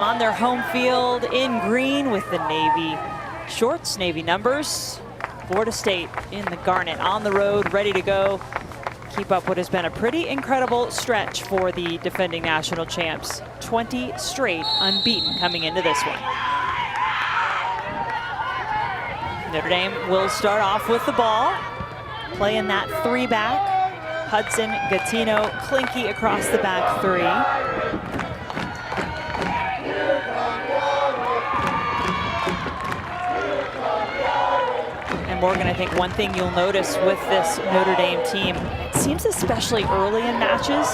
On their home field in green with the Navy shorts, Navy numbers. Florida State in the garnet on the road, ready to go. Keep up what has been a pretty incredible stretch for the defending national champs. 20 straight unbeaten coming into this one. Notre Dame will start off with the ball, playing that three back. Hudson, Gattino, Klinke across the back three. Morgan, I think one thing you'll notice with this Notre Dame team, it seems especially early in matches,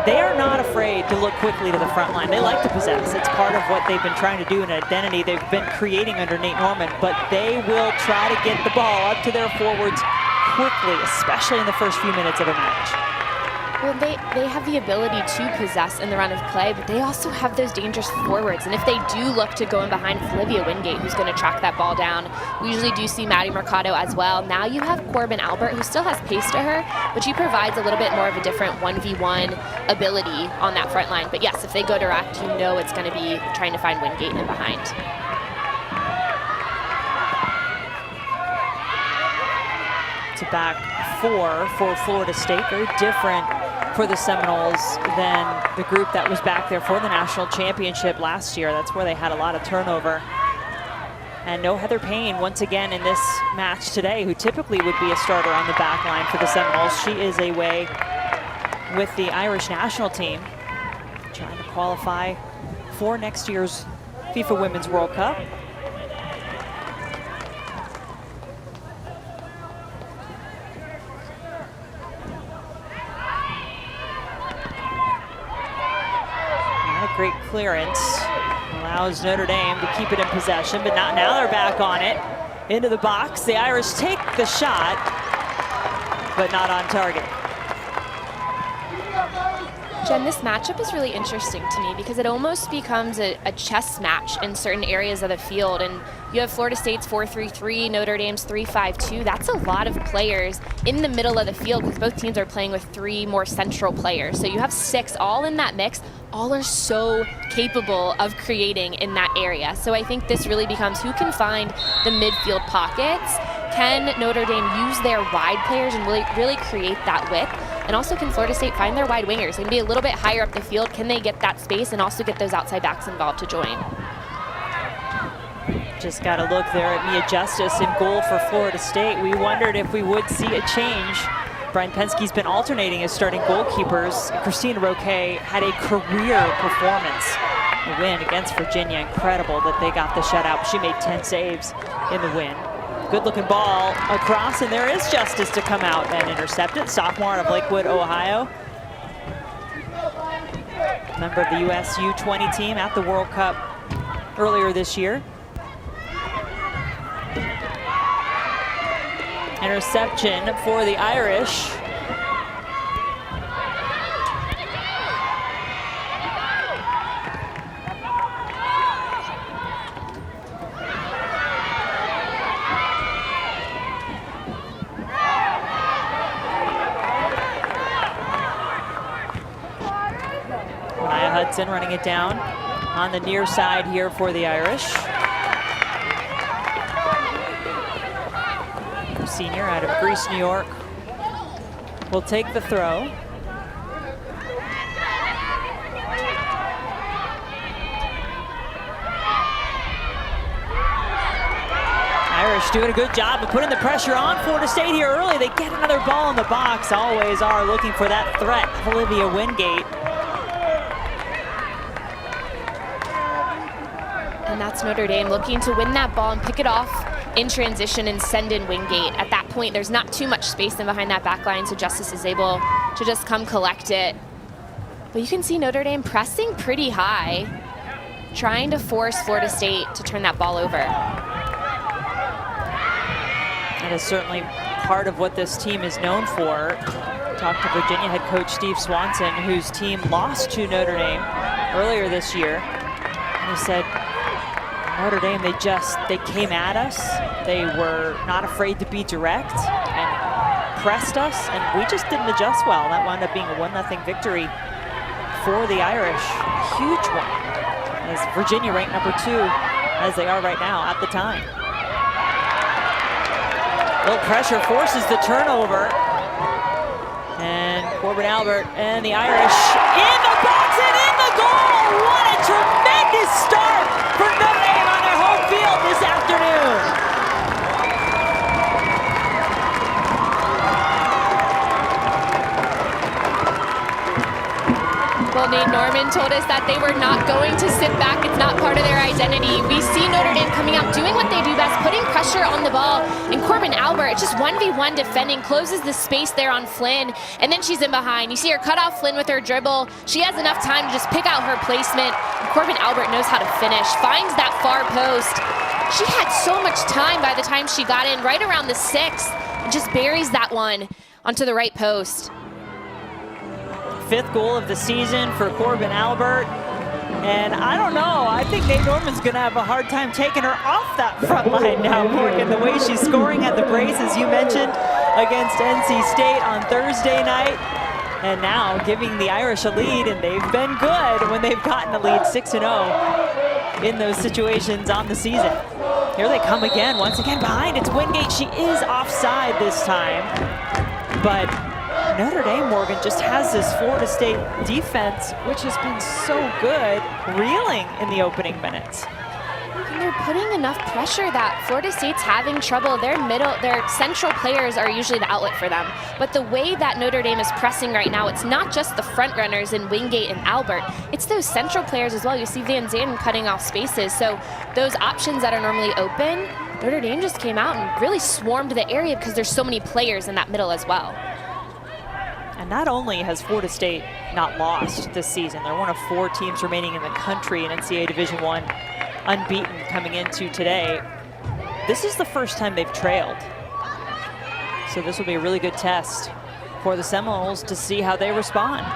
they are not afraid to look quickly to the front line. They like to possess. It's part of what they've been trying to do, an identity they've been creating under Nate Norman, but they will try to get the ball up to their forwards quickly, especially in the first few minutes of a match. Well, they have the ability to possess in the run of play, but they also have those dangerous forwards. And if they do look to go in behind Olivia Wingate, who's going to track that ball down, we usually do see Maddie Mercado as well. Now you have Corbin Albert, who still has pace to her, but she provides a little bit more of a different 1v1 ability on that front line. But yes, if they go direct, you know it's going to be trying to find Wingate in behind. It's a back four for Florida State, very different for the Seminoles than the group that was back there for the national championship last year. That's where they had a lot of turnover. And no Heather Payne once again in this match today, who typically would be a starter on the back line for the Seminoles. She is away with the Irish national team, trying to qualify for next year's FIFA Women's World Cup. Great clearance, allows Notre Dame to keep it in possession, but not now. They're back on it, into the box. The Irish take the shot, but not on target. Jen, this matchup is really interesting to me because it almost becomes a chess match in certain areas of the field. And you have Florida State's 4-3-3, Notre Dame's 3-5-2. That's a lot of players in the middle of the field because both teams are playing with three more central players. So you have six all in that mix. All are so capable of creating in that area. So I think this really becomes who can find the midfield pockets. Can Notre Dame use their wide players and really create that width? And also, can Florida State find their wide wingers? They can be a little bit higher up the field. Can they get that space and also get those outside backs involved to join? Just got to look there at Mia Justice in goal for Florida State. We wondered if we would see a change. Brian Penske's been alternating as starting goalkeepers. Christina Roque had a career performance. The win against Virginia, incredible that they got the shutout. She made 10 saves in the win. Good looking ball across, and there is Justice to come out and intercept it. Sophomore out of Lakewood, Ohio. Member of the US U20 team at the World Cup earlier this year. Interception for the Irish. Hudson running it down on the near side here for the Irish. Senior out of Greece, New York, will take the throw. Irish doing a good job of putting the pressure on Florida State here early. They get another ball in the box. Always are looking for that threat, Olivia Wingate. And that's Notre Dame looking to win that ball and pick it off in transition and send in Wingate. At that point, there's not too much space in behind that back line, so Justice is able to just come collect it. But you can see Notre Dame pressing pretty high, trying to force Florida State to turn that ball over. That is certainly part of what this team is known for. Talked to Virginia head coach Steve Swanson, whose team lost to Notre Dame earlier this year. And he said, Notre Dame, they came at us. They were not afraid to be direct and pressed us, and we just didn't adjust well. That wound up being a 1-0 victory for the Irish. Huge one. as Virginia ranked number 2, as they are right now at the time. Little pressure forces the turnover. And Corbin Albert and the Irish in the box and in the goal! What a tremendous start for Notre Dame on their home field this afternoon. Well, Nate Norman told us that they were not going to sit back. It's not part of their identity. We see Notre Dame coming out, doing what they do best, putting pressure on the ball. And Corbin Albert, just 1v1 defending, closes the space there on Flynn. And then she's in behind. You see her cut off Flynn with her dribble. She has enough time to just pick out her placement. And Corbin Albert knows how to finish, finds that far post. She had so much time by the time she got in, right around the 6th, and just buries that one onto the right post. 5th goal of the season for Corbin Albert. And I don't know, I think Nate Norman's gonna have a hard time taking her off that front line now, Morgan, the way she's scoring at the brace, as you mentioned, against NC State on Thursday night. And now giving the Irish a lead, and they've been good when they've gotten a lead, 6-0 in those situations on the season. Here they come again, once again behind. It's Wingate. She is offside this time, but Notre Dame, Morgan, just has this Florida State defense, which has been so good, reeling in the opening minutes. And they're putting enough pressure that Florida State's having trouble. Their central players are usually the outlet for them. But the way that Notre Dame is pressing right now, it's not just the front runners in Wingate and Albert. It's those central players as well. You see Van Zandt cutting off spaces. So those options that are normally open, Notre Dame just came out and really swarmed the area because there's so many players in that middle as well. And not only has Florida State not lost this season, they're one of 4 teams remaining in the country in NCAA Division I, unbeaten coming into today. This is the first time they've trailed. So this will be a really good test for the Seminoles to see how they respond.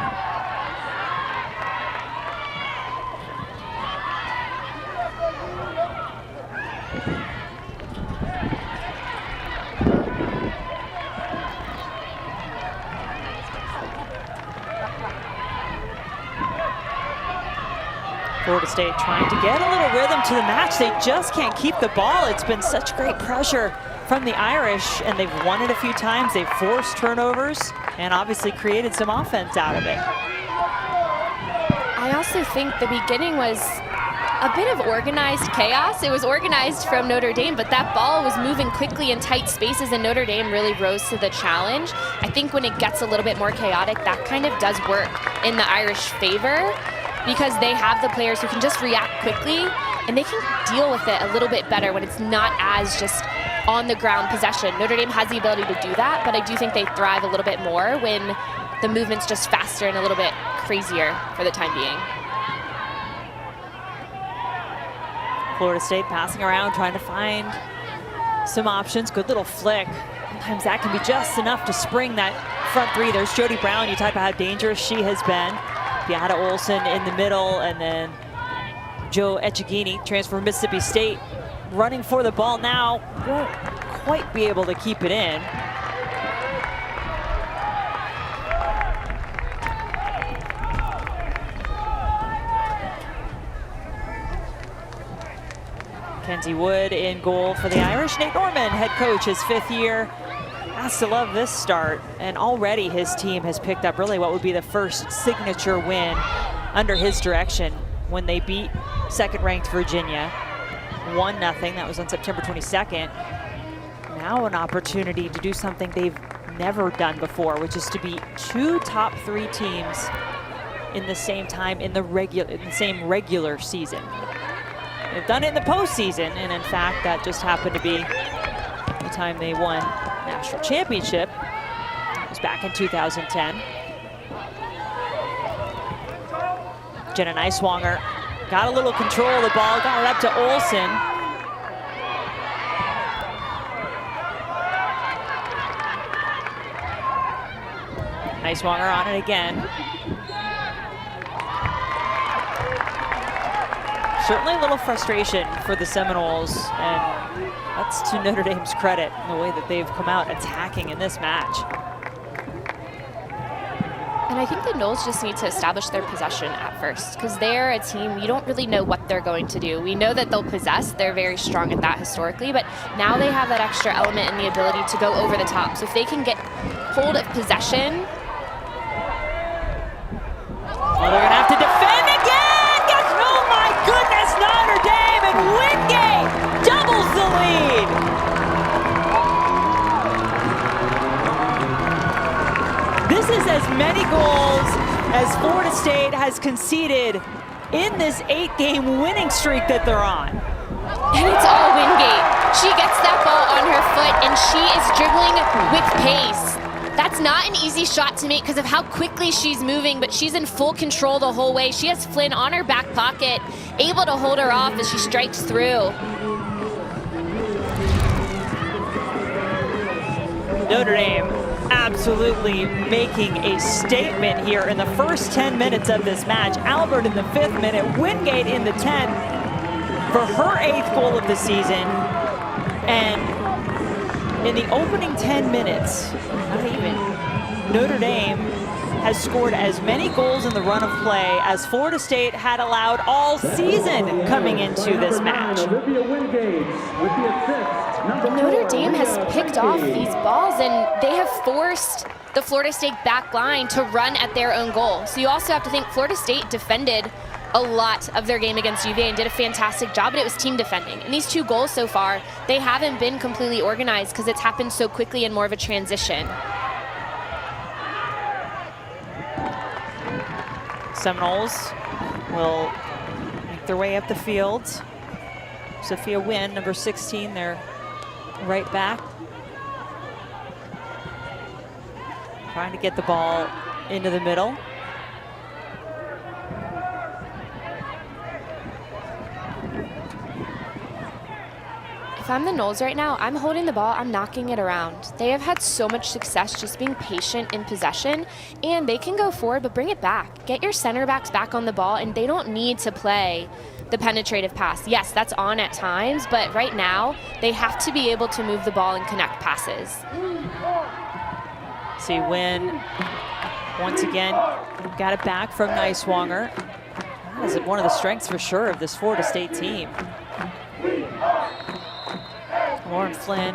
Florida State trying to get a little rhythm to the match. They just can't keep the ball. It's been such great pressure from the Irish, and they've won it a few times. They've forced turnovers and obviously created some offense out of it. I also think the beginning was a bit of organized chaos. It was organized from Notre Dame, but that ball was moving quickly in tight spaces, and Notre Dame really rose to the challenge. I think when it gets a little bit more chaotic, that kind of does work in the Irish favor, because they have the players who can just react quickly, and they can deal with it a little bit better when it's not as just on the ground possession. Notre Dame has the ability to do that, but I do think they thrive a little bit more when the movement's just faster and a little bit crazier for the time being. Florida State passing around, trying to find some options. Good little flick. Sometimes that can be just enough to spring that front 3. There's Jody Brown. You talk about how dangerous she has been. Beata Olson in the middle, and then Joe Echegini, transfer from Mississippi State, running for the ball now. Won't quite be able to keep it in. Kenzie Wood in goal for the Irish. Nate Norman, head coach, his 5th year. Has to love this start, and already his team has picked up really what would be the first signature win under his direction when they beat 2nd-ranked Virginia 1-0. That was on September 22nd. Now an opportunity to do something they've never done before, which is to beat 2 top 3 teams in the same time in the same regular season. They've done it in the postseason, and in fact, that just happened to be the time they won national championship. It was back in 2010. Jenna Neiswanger got a little control of the ball, got it up to Olson. Neiswanger on it again. Certainly a little frustration for the Seminoles, and that's to Notre Dame's credit in the way that they've come out attacking in this match. And I think the Noles just need to establish their possession at first, because they're a team, you don't really know what they're going to do. We know that they'll possess, they're very strong at that historically, but now they have that extra element and the ability to go over the top. So if they can get hold of possession. Well, they're gonna have to defend again! Oh my goodness, Notre Dame, and Wingate doubles the lead! This is as many goals as Florida State has conceded in this 8-game winning streak that they're on. And it's all Wingate. She gets that ball on her foot and she is dribbling with pace. That's not an easy shot to make because of how quickly she's moving, but she's in full control the whole way. She has Flynn on her back pocket, able to hold her off as she strikes through. Notre Dame absolutely making a statement here in the first 10 minutes of this match. Albert in the 5th minute, Wingate in the 10th for her 8th goal of the season. And in the opening 10 minutes, not even, Notre Dame has scored as many goals in the run of play as Florida State had allowed all season coming into this match. Notre Dame has picked off these balls and they have forced the Florida State back line to run at their own goal. So you also have to think Florida State defended a lot of their game against UVA and did a fantastic job, but it was team defending. And these 2 goals so far, they haven't been completely organized because it's happened so quickly and more of a transition. Seminoles will make their way up the field. Sophia Wynn, number 16, they're right back. Trying to get the ball into the middle. If I'm the Noles right now, I'm holding the ball, I'm knocking it around. They have had so much success just being patient in possession, and they can go forward, but bring it back. Get your center backs back on the ball, and they don't need to play the penetrative pass. Yes, that's on at times, but right now, they have to be able to move the ball and connect passes. See Wynn, once again, got it back from Neiswanger. That is one of the strengths for sure of this Florida State team. Lauren Flynn,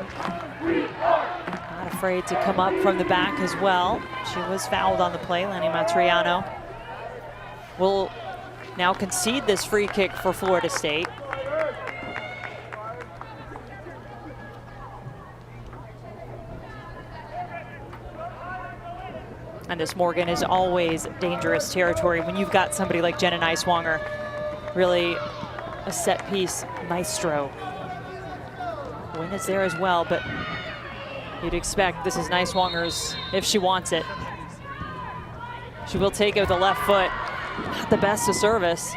not afraid to come up from the back as well. She was fouled on the play. Lenny Matriano will now concede this free kick for Florida State. And this Morgan is always dangerous territory when you've got somebody like Jenna Neiswanger, really a set piece maestro. Wynn is there as well, but you'd expect this is Neiswanger's if she wants it. She will take it with the left foot. Not the best of service.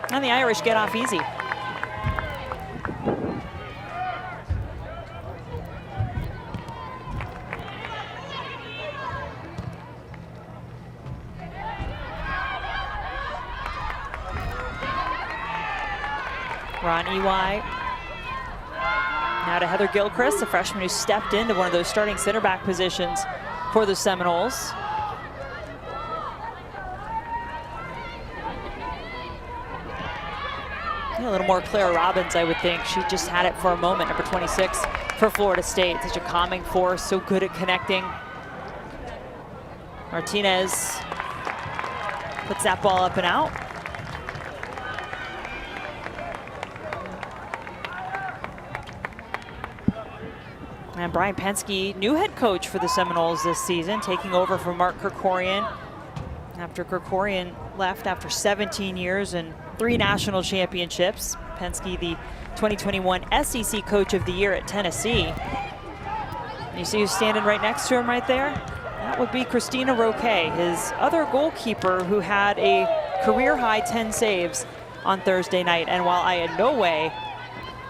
And the Irish get off easy. Ron Ely. Now to Heather Gilchrist, a freshman who stepped into one of those starting center back positions for the Seminoles. A little more Claire Robbins, I would think. She just had it for a moment, number 26 for Florida State. Such a calming force, so good at connecting. Martinez puts that ball up and out. And Brian Penske, new head coach for the Seminoles this season, taking over from Mark Krikorian after Krikorian left after 17 years and 3 national championships. Penske, the 2021 SEC Coach of the Year at Tennessee. You see who's standing right next to him right there? That would be Christina Roque, his other goalkeeper who had a career-high 10 saves on Thursday night. And while I in no way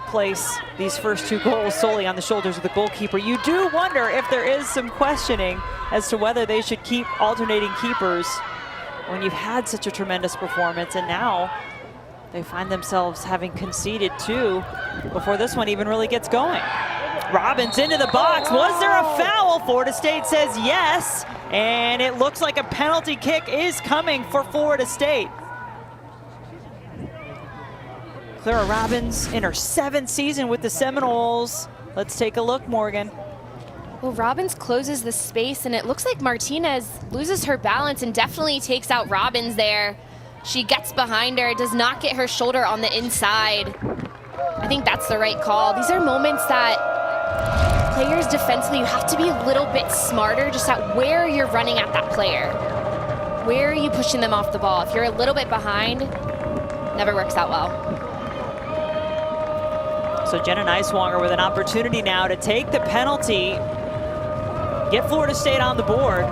place these first 2 goals solely on the shoulders of the goalkeeper, you do wonder if there is some questioning as to whether they should keep alternating keepers when you've had such a tremendous performance, and now they find themselves having conceded 2 before this one even really gets going. Robbins into the box. Was there a foul? Florida State says yes. And it looks like a penalty kick is coming for Florida State. Clara Robbins in her 7th season with the Seminoles. Let's take a look, Morgan. Well, Robbins closes the space, and it looks like Martinez loses her balance and definitely takes out Robbins there. She gets behind her, does not get her shoulder on the inside. I think that's the right call. These are moments that players defensively, you have to be a little bit smarter just at where you're running at that player. Where are you pushing them off the ball? If you're a little bit behind, never works out well. So Jenna Neiswanger with an opportunity now to take the penalty, get Florida State on the board.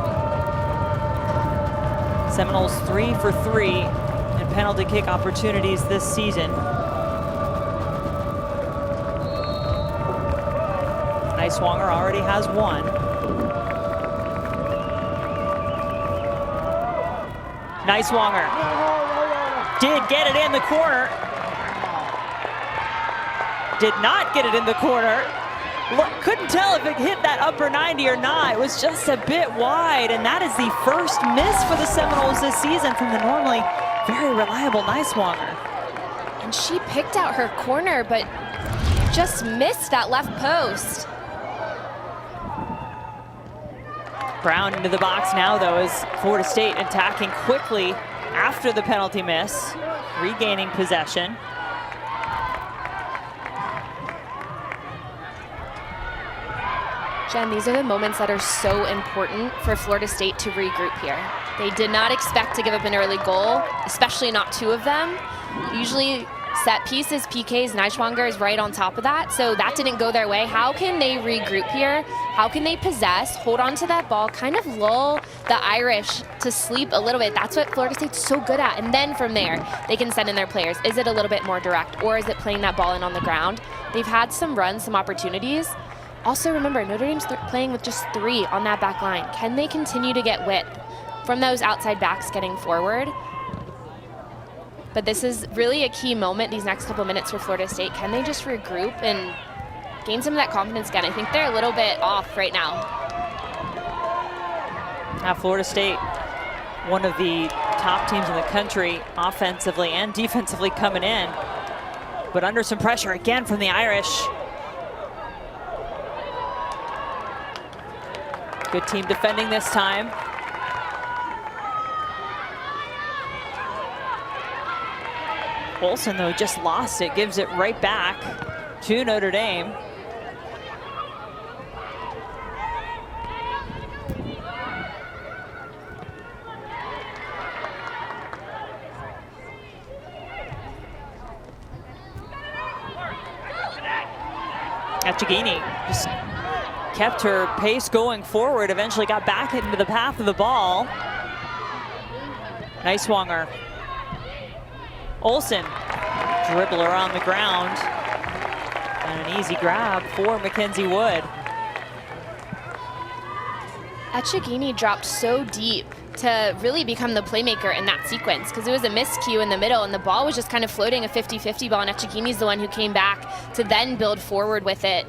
Seminoles 3 for 3 in penalty kick opportunities this season. Neiswanger already has 1. Neiswanger did get it in the corner. Did not get it in the corner. Couldn't tell if it hit that upper 90 or not. It was just a bit wide, and that is the first miss for the Seminoles this season from the normally very reliable Neiswanger. And she picked out her corner, but just missed that left post. Brown into the box now, though, as Florida State attacking quickly after the penalty miss, regaining possession. Jen, these are the moments that are so important for Florida State to regroup here. They did not expect to give up an early goal, especially not 2 of them. Usually set pieces, PKs, Neiswanger is right on top of that, so that didn't go their way. How can they regroup here? How can they possess, hold on to that ball, kind of lull the Irish to sleep a little bit? That's what Florida State's so good at. And then from there, they can send in their players. Is it a little bit more direct, or is it playing that ball in on the ground? They've had some runs, some opportunities. Also remember, Notre Dame's playing with just 3 on that back line. Can they continue to get width from those outside backs getting forward? But this is really a key moment, these next couple minutes for Florida State. Can they just regroup and gain some of that confidence again? I think they're a little bit off right now. Now Florida State, one of the top teams in the country, offensively and defensively coming in, but under some pressure again from the Irish. Good team defending this time. Olsen, though, just lost it, gives it right back to Notre Dame. Echegini just kept her pace going forward, eventually got back into the path of the ball. Neiswanger. Olsen, dribbler on the ground. And an easy grab for Mackenzie Wood. Echegini dropped so deep to really become the playmaker in that sequence, because it was a miscue in the middle and the ball was just kind of floating, a 50-50 ball, and Echegini's the one who came back to then build forward with it.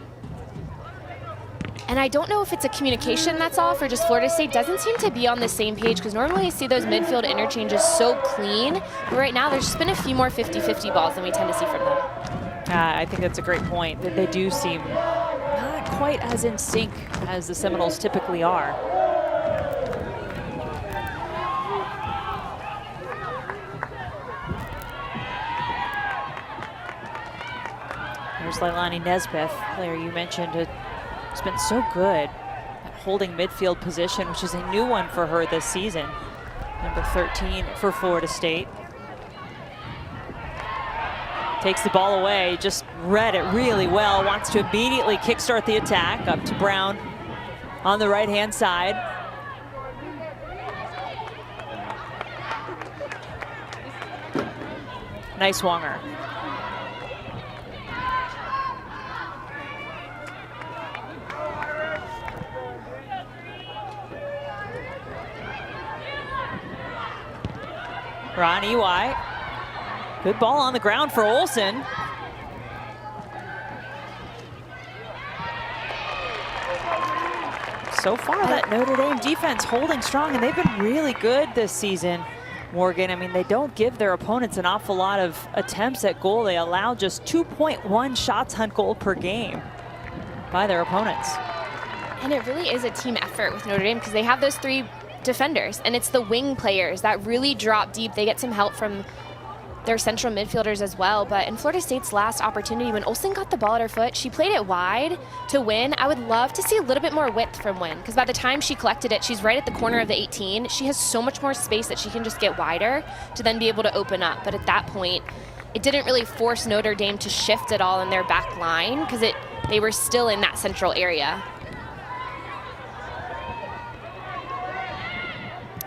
And I don't know if it's a communication that's off or just Florida State doesn't seem to be on the same page, because normally I see those midfield interchanges so clean. But right now there's just been a few more 50-50 balls than we tend to see from them. I think that's a great point, that they do seem not quite as in sync as the Seminoles typically are. There's Leilani Nesbitt, player you mentioned, has been so good at holding midfield position, which is a new one for her this season. Number 13 for Florida State. Takes the ball away, just read it really well. Wants to immediately kickstart the attack. Up to Brown on the right-hand side. Neiswanger. Ron Ewai. Good ball on the ground for Olsen. So far, that Notre Dame defense holding strong, and they've been really good this season, Morgan. I mean, they don't give their opponents an awful lot of attempts at goal. They allow just 2.1 shots on goal per game by their opponents. And it really is a team effort with Notre Dame because they have those 3 defenders, and it's the wing players that really drop deep. They get some help from their central midfielders as well. But in Florida State's last opportunity, when Olsen got the ball at her foot, she played it wide to Wynn. I would love to see a little bit more width from Wynn, because by the time she collected it, she's right at the corner of the 18. She has so much more space that she can just get wider to then be able to open up. But at that point, it didn't really force Notre Dame to shift at all in their back line, because they were still in that central area.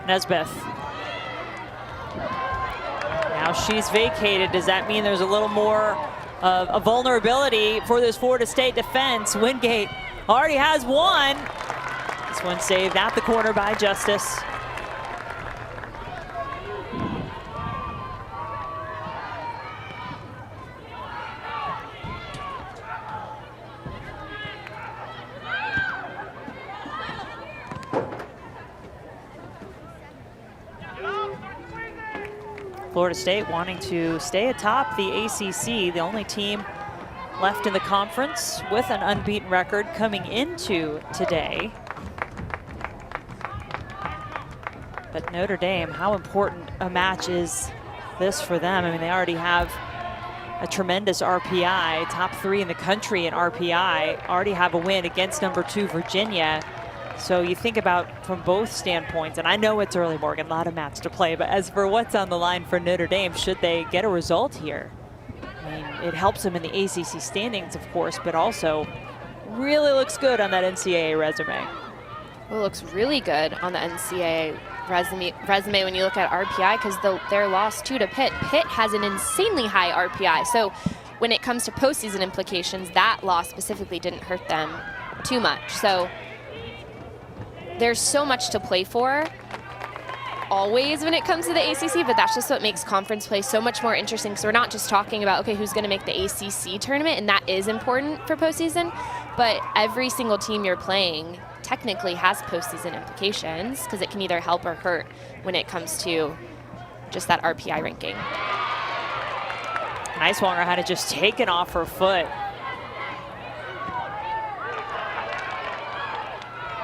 Nesbeth. Now she's vacated. Does that mean there's a little more of a vulnerability for this Florida State defense? Wingate already has one. This one saved at the corner by Justice. Florida State wanting to stay atop the ACC, the only team left in the conference with an unbeaten record coming into today. But Notre Dame, how important a match is this for them? I mean, they already have a tremendous RPI, top 3 in the country in RPI, already have a win against number 2 Virginia. So you think about from both standpoints, and I know it's early, Morgan, a lot of match to play, but as for what's on the line for Notre Dame, should they get a result here? I mean, it helps them in the ACC standings, of course, but also really looks good on that NCAA resume. Well, it looks really good on the NCAA resume when you look at RPI, because their loss to Pitt. Pitt has an insanely high RPI. So when it comes to postseason implications, that loss specifically didn't hurt them too much. So there's so much to play for always when it comes to the ACC, but that's just what makes conference play so much more interesting. So we're not just talking about, okay, who's going to make the ACC tournament, and that is important for postseason, but every single team you're playing technically has postseason implications, because it can either help or hurt when it comes to just that RPI ranking. Neiswanger had it just taken off her foot.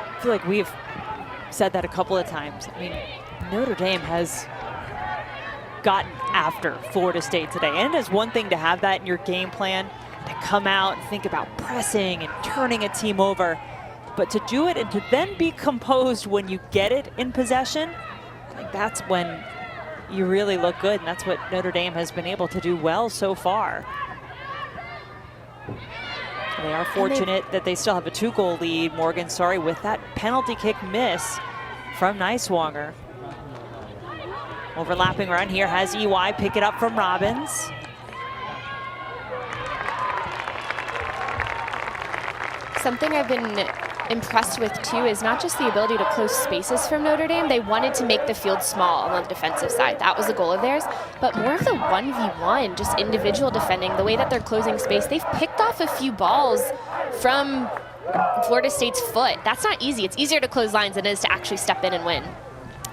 I feel like we've said that a couple of times. I mean, Notre Dame has gotten after Florida State today. And it is one thing to have that in your game plan, to come out and think about pressing and turning a team over. But to do it and to then be composed when you get it in possession, I think that's when you really look good. And that's what Notre Dame has been able to do well so far. They are fortunate that they still have a 2-goal lead, Morgan, sorry, with that penalty kick miss from Neiswanger. Overlapping run here has EY pick it up from Robbins. Something I've been impressed with too is not just the ability to close spaces from Notre Dame. They wanted to make the field small on the defensive side. That was a goal of theirs, but more of the 1v1, just individual defending, the way that they're closing space. They've picked off a few balls from Florida State's foot. That's not easy. It's easier to close lines than it is to actually step in and win.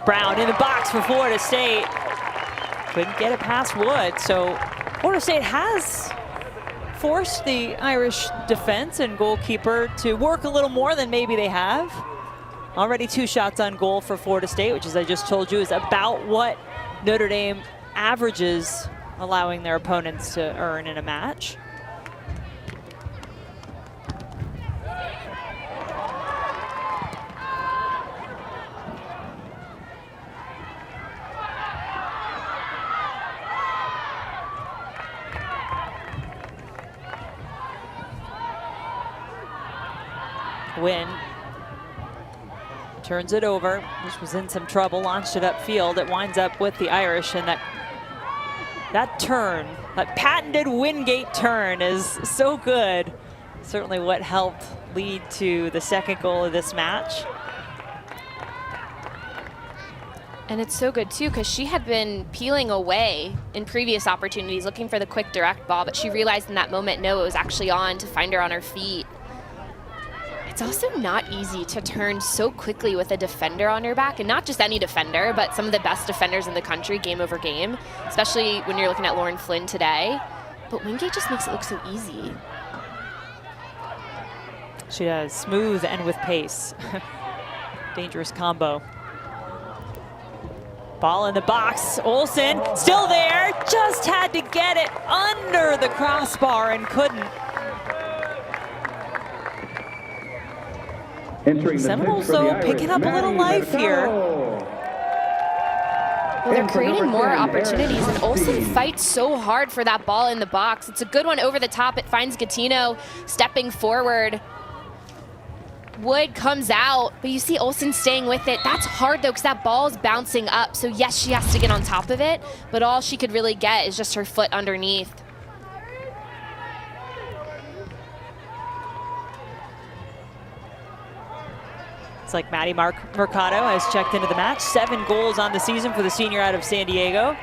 Brown in the box for Florida State. Couldn't get it past Wood, so Florida State has forced the Irish defense and goalkeeper to work a little more than maybe they have. Already 2 shots on goal for Florida State, which, as I just told you, is about what Notre Dame averages allowing their opponents to earn in a match. Wynn turns it over. This was in some trouble, launched it upfield. It winds up with the Irish, and that turn, that patented Wingate turn, is so good. Certainly what helped lead to the 2nd goal of this match. And it's so good too, because she had been peeling away in previous opportunities, looking for the quick direct ball, but she realized in that moment, no, it was actually on to find her on her feet. It's also not easy to turn so quickly with a defender on your back, and not just any defender, but some of the best defenders in the country game over game, especially when you're looking at Lauren Flynn today. But Wingate just makes it look so easy. She does, smooth and with pace. Dangerous combo. Ball in the box, Olsen still there, just had to get it under the crossbar and couldn't. Seminoles, though, picking up a little life here. Well, they're creating more opportunities, and Olsen fights so hard for that ball in the box. It's a good one over the top. It finds Gattino stepping forward. Wood comes out, but you see Olsen staying with it. That's hard, though, because that ball's bouncing up. So, yes, she has to get on top of it, but all she could really get is just her foot underneath. It's like Maddie Mercado has checked into the match. 7 goals on the season for the senior out of San Diego.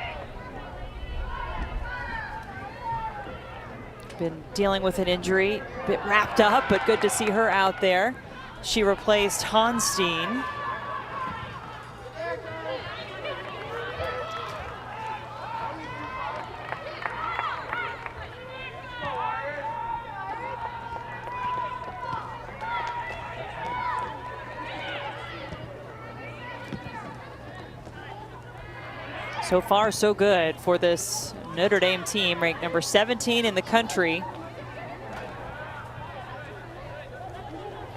Been dealing with an injury, a bit wrapped up, but good to see her out there. She replaced Honstein. So far, so good for this Notre Dame team, ranked number 17 in the country.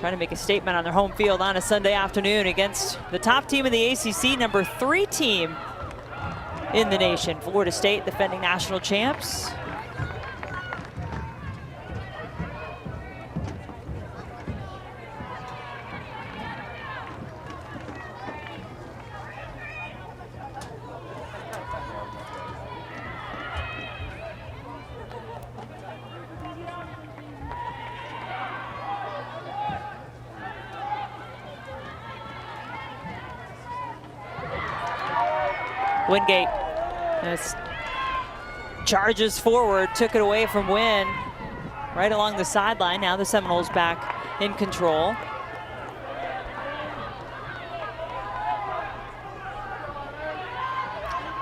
Trying to make a statement on their home field on a Sunday afternoon against the top team in the ACC, number 3 team in the nation. Florida State, defending national champs. Wingate charges forward, took it away from Wynn, right along the sideline. Now the Seminoles back in control.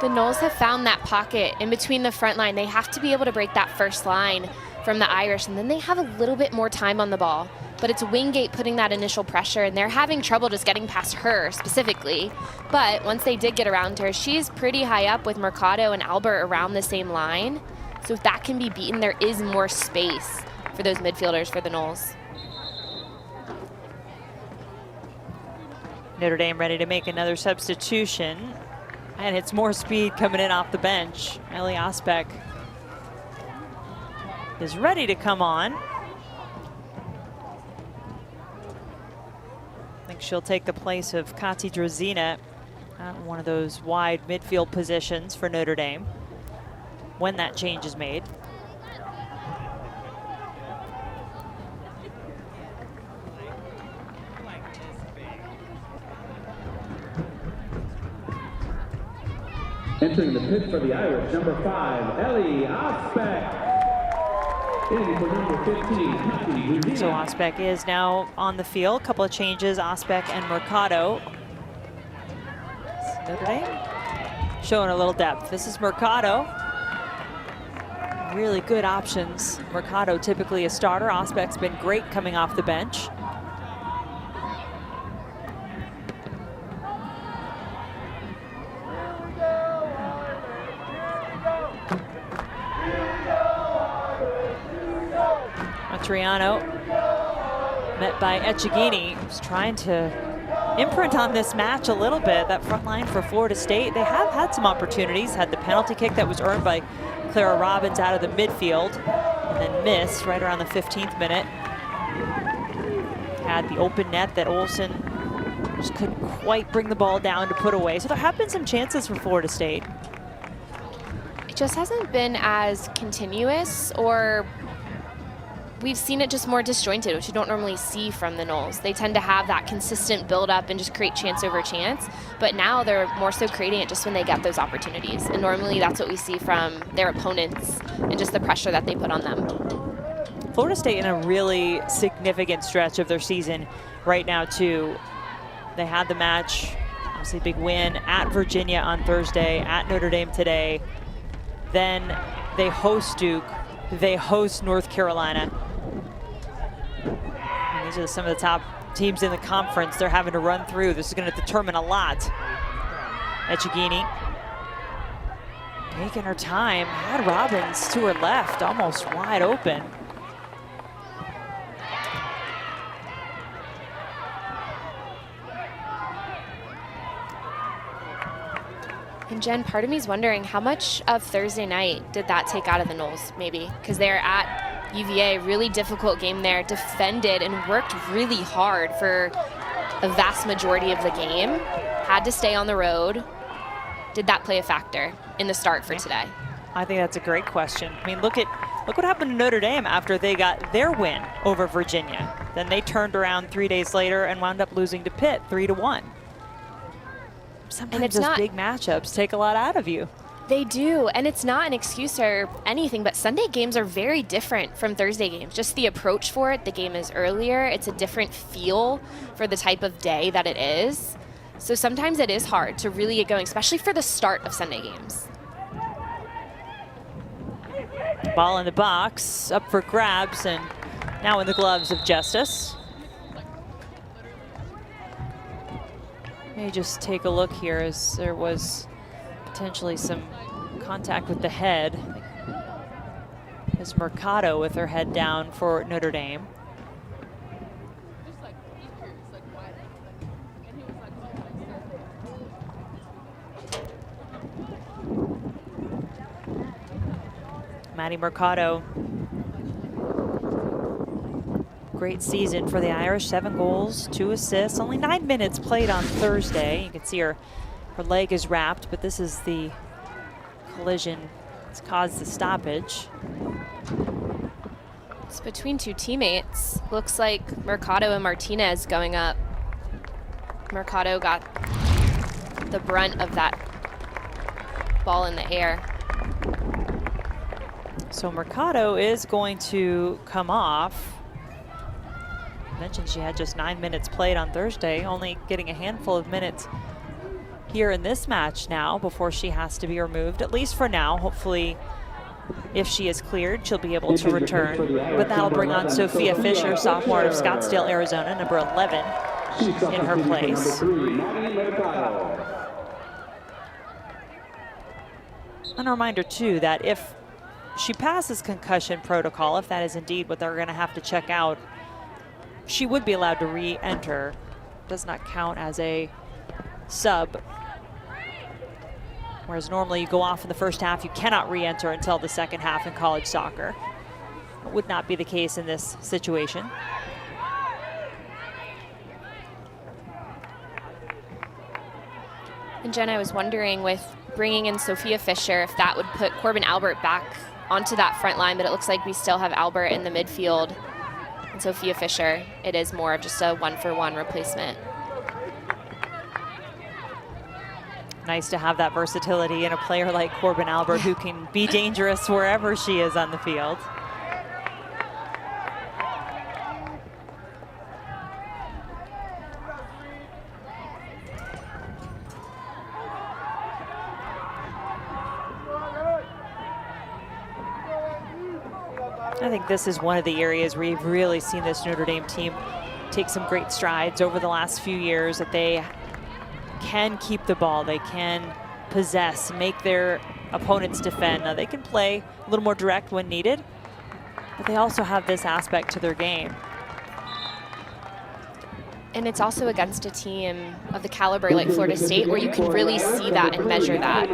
The Noles have found that pocket in between the front line. They have to be able to break that first line from the Irish, and then they have a little bit more time on the ball. But it's Wingate putting that initial pressure, and they're having trouble just getting past her specifically. But once they did get around her, she's pretty high up with Mercado and Albert around the same line. So if that can be beaten, there is more space for those midfielders for the Noles. Notre Dame ready to make another substitution. And it's more speed coming in off the bench. Ellie Osbeck is ready to come on. I think she'll take the place of Kati Drozina at one of those wide midfield positions for Notre Dame when that change is made. Entering the pit for the Irish, number 5, Ellie Osbeck. In for number 15, Kati Drozina. So Osbeck is now on the field. A couple of changes, Osbeck and Mercado. Notre Dame showing a little depth. This is Mercado. Really good options. Mercado typically a starter. Osbeck's been great coming off the bench. Triano met by Echegini, who's trying to imprint on this match a little bit. That front line for Florida State, they have had some opportunities. Had the penalty kick that was earned by Clara Robbins out of the midfield and then missed right around the 15th minute. Had the open net that Olsen just couldn't quite bring the ball down to put away. So there have been some chances for Florida State. It just hasn't been as continuous, or we've seen it just more disjointed, which you don't normally see from the Noles. They tend to have that consistent build-up and just create chance over chance, but now they're more so creating it just when they get those opportunities. And normally that's what we see from their opponents and just the pressure that they put on them. Florida State in a really significant stretch of their season right now too. They had the match, obviously big win at Virginia on Thursday, at Notre Dame today. Then they host Duke, they host North Carolina. And these are some of the top teams in the conference they're having to run through. This is going to determine a lot. Echegini taking her time, had Robbins to her left, almost wide open. And Jen, part of me is wondering how much of Thursday night did that take out of the Noles, maybe? Because they're at UVA, really difficult game there, defended and worked really hard for a vast majority of the game, had to stay on the road. Did that play a factor in the start for today? I think that's a great question. I mean, look what happened to Notre Dame after they got their win over Virginia. Then they turned around 3 days later and wound up losing to Pitt 3-1. Sometimes those big matchups take a lot out of you. They do, and it's not an excuse or anything, but Sunday games are very different from Thursday games. Just the approach for it, the game is earlier, it's a different feel for the type of day that it is. So sometimes it is hard to really get going, especially for the start of Sunday games. Ball in the box, up for grabs, and now in the gloves of Justice. Let me just take a look here, as there was potentially some contact with the head. As Mercado with her head down for Notre Dame. Maddie Mercado. Great season for the Irish, 7 goals, 2 assists, only 9 minutes played on Thursday. You can see her leg is wrapped, but this is the collision that's caused the stoppage. It's between 2 teammates. Looks like Mercado and Martinez going up. Mercado got the brunt of that ball in the air. So Mercado is going to come off. I mentioned she had just 9 minutes played on Thursday, only getting a handful of minutes here in this match now before she has to be removed, at least for now. Hopefully, if she is cleared, she'll be able to return. But that'll bring on Sophia Fisher, sophomore of Scottsdale, Arizona, number 11 in her place. And a reminder too that if she passes concussion protocol, if that is indeed what they're going to have to check out, she would be allowed to re-enter. Does not count as a sub. Whereas normally you go off in the first half, you cannot re-enter until the second half in college soccer. It would not be the case in this situation. And Jen, I was wondering with bringing in Sophia Fisher, if that would put Corbin Albert back onto that front line, but it looks like we still have Albert in the midfield. And Sophia Fisher, it is more of just a 1-for-1 replacement. Nice to have that versatility in a player like Corbin Albert who can be dangerous wherever she is on the field. I think this is one of the areas where you've really seen this Notre Dame team take some great strides over the last few years, that they can keep the ball, they can possess, make their opponents defend. Now they can play a little more direct when needed, but they also have this aspect to their game. And it's also against a team of the caliber like Florida State, where you can really see that and measure that.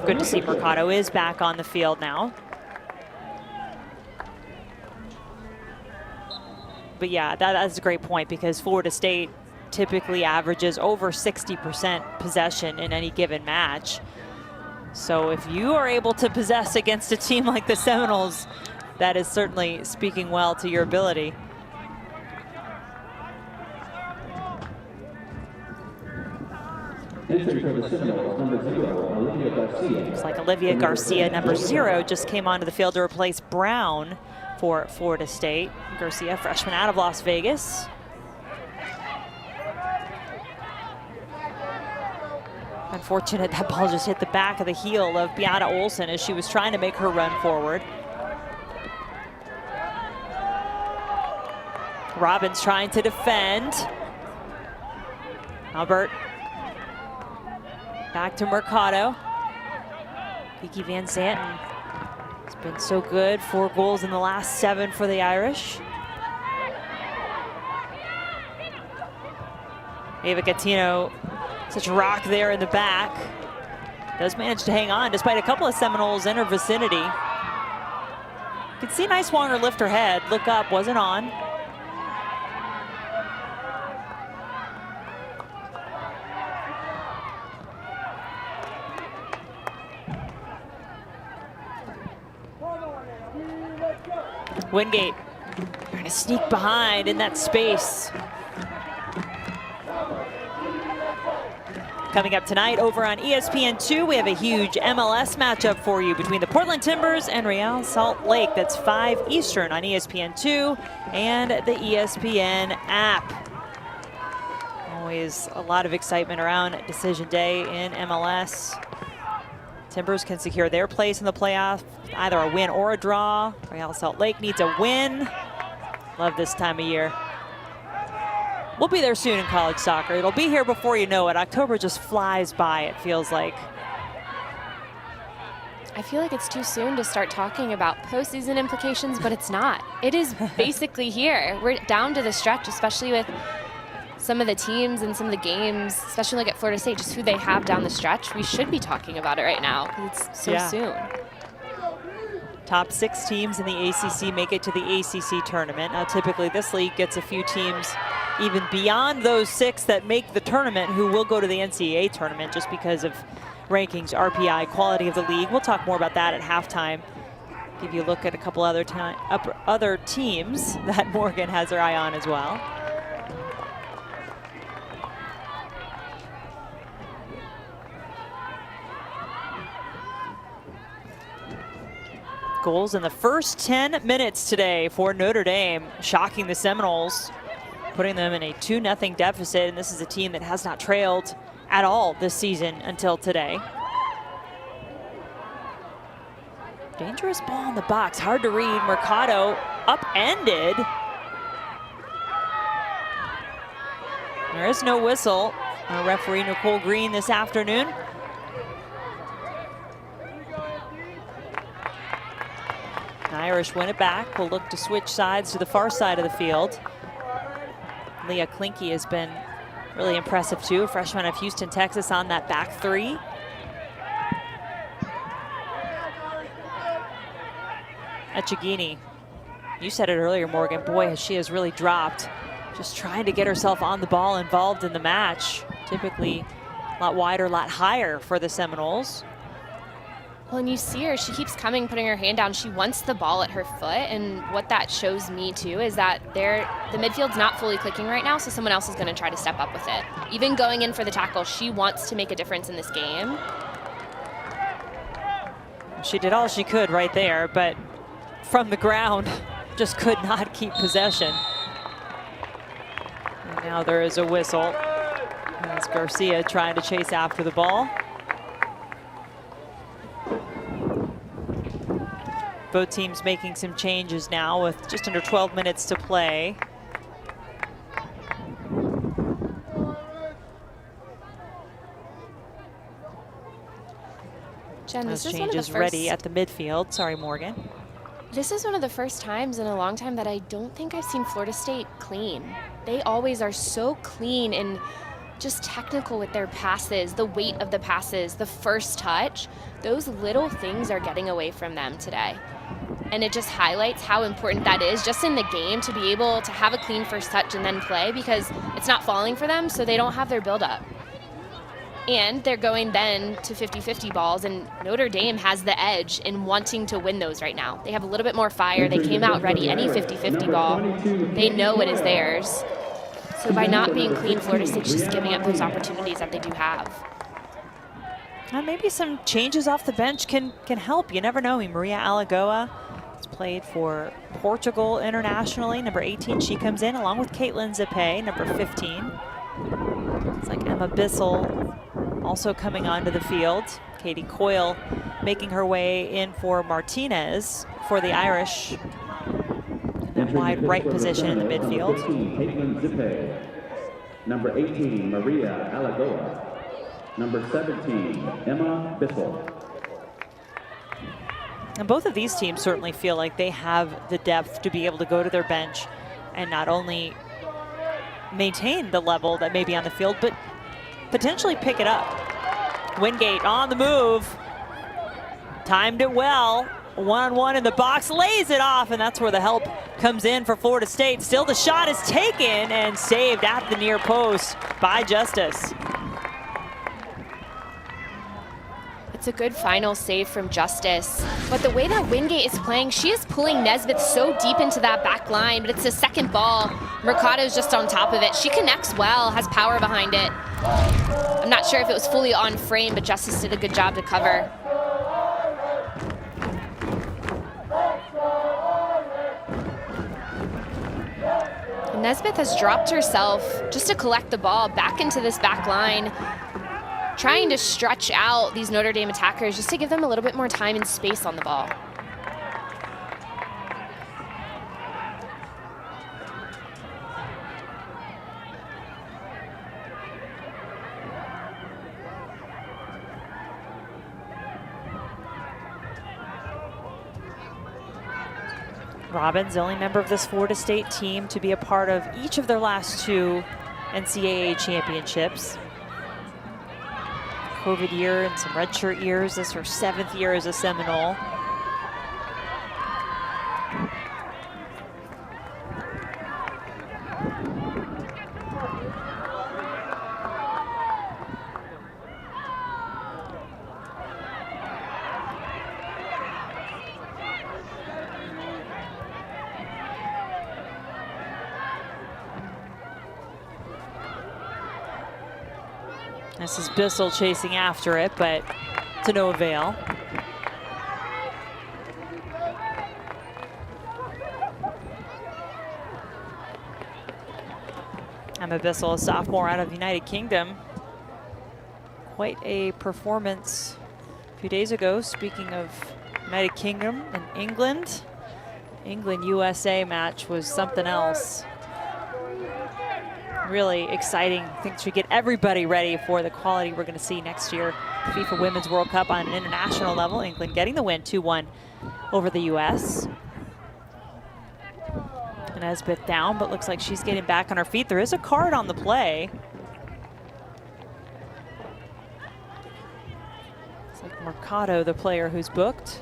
Good to see Mercado is back on the field now. But yeah, that's a great point, because Florida State typically averages over 60% possession in any given match. So if you are able to possess against a team like the Seminoles, that is certainly speaking well to your ability. Entering for the Seminoles, number 0, Olivia Garcia. Looks like Olivia Garcia, number 0, just came onto the field to replace Brown for Florida State. Garcia, freshman out of Las Vegas. Unfortunate that ball just hit the back of the heel of Beata Olsen as she was trying to make her run forward. Robbins trying to defend. Albert back to Mercado. Kiki Van Zanten has been so good. 4 goals in the last 7 for the Irish. Ava Catino, such a rock there in the back. Does manage to hang on despite a couple of Seminoles in her vicinity. You can see Niswanger lift her head, look up, wasn't on. Wingate trying to sneak behind in that space. Coming up tonight over on ESPN2, we have a huge MLS matchup for you between the Portland Timbers and Real Salt Lake. That's 5 Eastern on ESPN2 and the ESPN app. Always a lot of excitement around Decision Day in MLS. Timbers can secure their place in the playoff, either a win or a draw. Real Salt Lake needs a win. Love this time of year. We'll be there soon in college soccer. It'll be here before you know it. October just flies by, it feels like. I feel like it's too soon to start talking about postseason implications, but it's not. It is basically here. We're down to the stretch, especially with some of the teams and some of the games, especially like at Florida State, just who they have down the stretch. We should be talking about it right now because it's so soon. Top 6 teams in the ACC make it to the ACC tournament. Now, typically this league gets a few teams even beyond those 6 that make the tournament who will go to the NCAA tournament just because of rankings, RPI, quality of the league. We'll talk more about that at halftime. Give you a look at a couple other teams that Morgan has her eye on as well. Goals in the first 10 minutes today for Notre Dame, shocking the Seminoles, putting them in a 2-0 deficit, and this is a team that has not trailed at all this season until today. Dangerous ball in the box, hard to read. Mercado upended. There is no whistle. Our referee Nicole Green this afternoon. Irish win it back. Will look to switch sides to the far side of the field. Leah Klinke has been really impressive too. A freshman of Houston, Texas on that back 3. Echegini, you said it earlier, Morgan. Boy, she has really dropped. Just trying to get herself on the ball, involved in the match. Typically a lot wider, a lot higher for the Seminoles. Well, and you see her, she keeps coming, putting her hand down. She wants the ball at her foot, and what that shows me too is that the midfield's not fully clicking right now, so someone else is going to try to step up with it. Even going in for the tackle, she wants to make a difference in this game. She did all she could right there, but from the ground, just could not keep possession. And now there is a whistle. That's Garcia trying to chase after the ball. Both teams making some changes now with just under 12 minutes to play. Jen, Those changes ready at the midfield. Sorry, Morgan. This is one of the first times in a long time that I don't think I've seen Florida State clean. They always are so clean and just technical with their passes, the weight of the passes, the first touch. Those little things are getting away from them today. And it just highlights how important that is just in the game to be able to have a clean first touch and then play, because it's not falling for them, so they don't have their build-up. And they're going then to 50-50 balls, and Notre Dame has the edge in wanting to win those right now. They have a little bit more fire. They came out ready. Any 50-50 ball, they know it is theirs. So by not being clean, Florida State's just giving up those opportunities that they do have. And maybe some changes off the bench can help. You never know. Maria Alagoa has played for Portugal internationally. Number 18, she comes in along with Caitlin Zippe, number 15. It's like Emma Bissell also coming onto the field. Katie Coyle making her way in for Martinez for the Irish. In that wide right position in the midfield. Caitlin Zippe. Number 18, Maria Alagoa. Number 17, Emma Bissell. And both of these teams certainly feel like they have the depth to be able to go to their bench and not only maintain the level that may be on the field, but potentially pick it up. Wingate on the move. Timed it well. One-on-one in the box, lays it off, and that's where the help comes in for Florida State. Still the shot is taken and saved at the near post by Justice. It's a good final save from Justice. But the way that Wingate is playing, she is pulling Nesbitt so deep into that back line, but it's a second ball. Mercado's just on top of it. She connects well, has power behind it. I'm not sure if it was fully on frame, but Justice did a good job to cover. And Nesbitt has dropped herself just to collect the ball back into this back line, trying to stretch out these Notre Dame attackers just to give them a little bit more time and space on the ball. Robbins, the only member of this Florida State team to be a part of each of their last 2 NCAA championships. COVID year and some redshirt years. This is her 7th year as a Seminole. This is Bissell chasing after it, but to no avail. Emma Bissell, a sophomore out of the United Kingdom. Quite a performance a few days ago. Speaking of United Kingdom and England, England-USA match was something else. Really exciting. I think should get everybody ready for the quality we're going to see next year. FIFA Women's World Cup on an international level. England getting the win 2-1 over the U.S. And Nesbitt down, but looks like she's getting back on her feet. There is a card on the play. It's like Mercado, the player who's booked.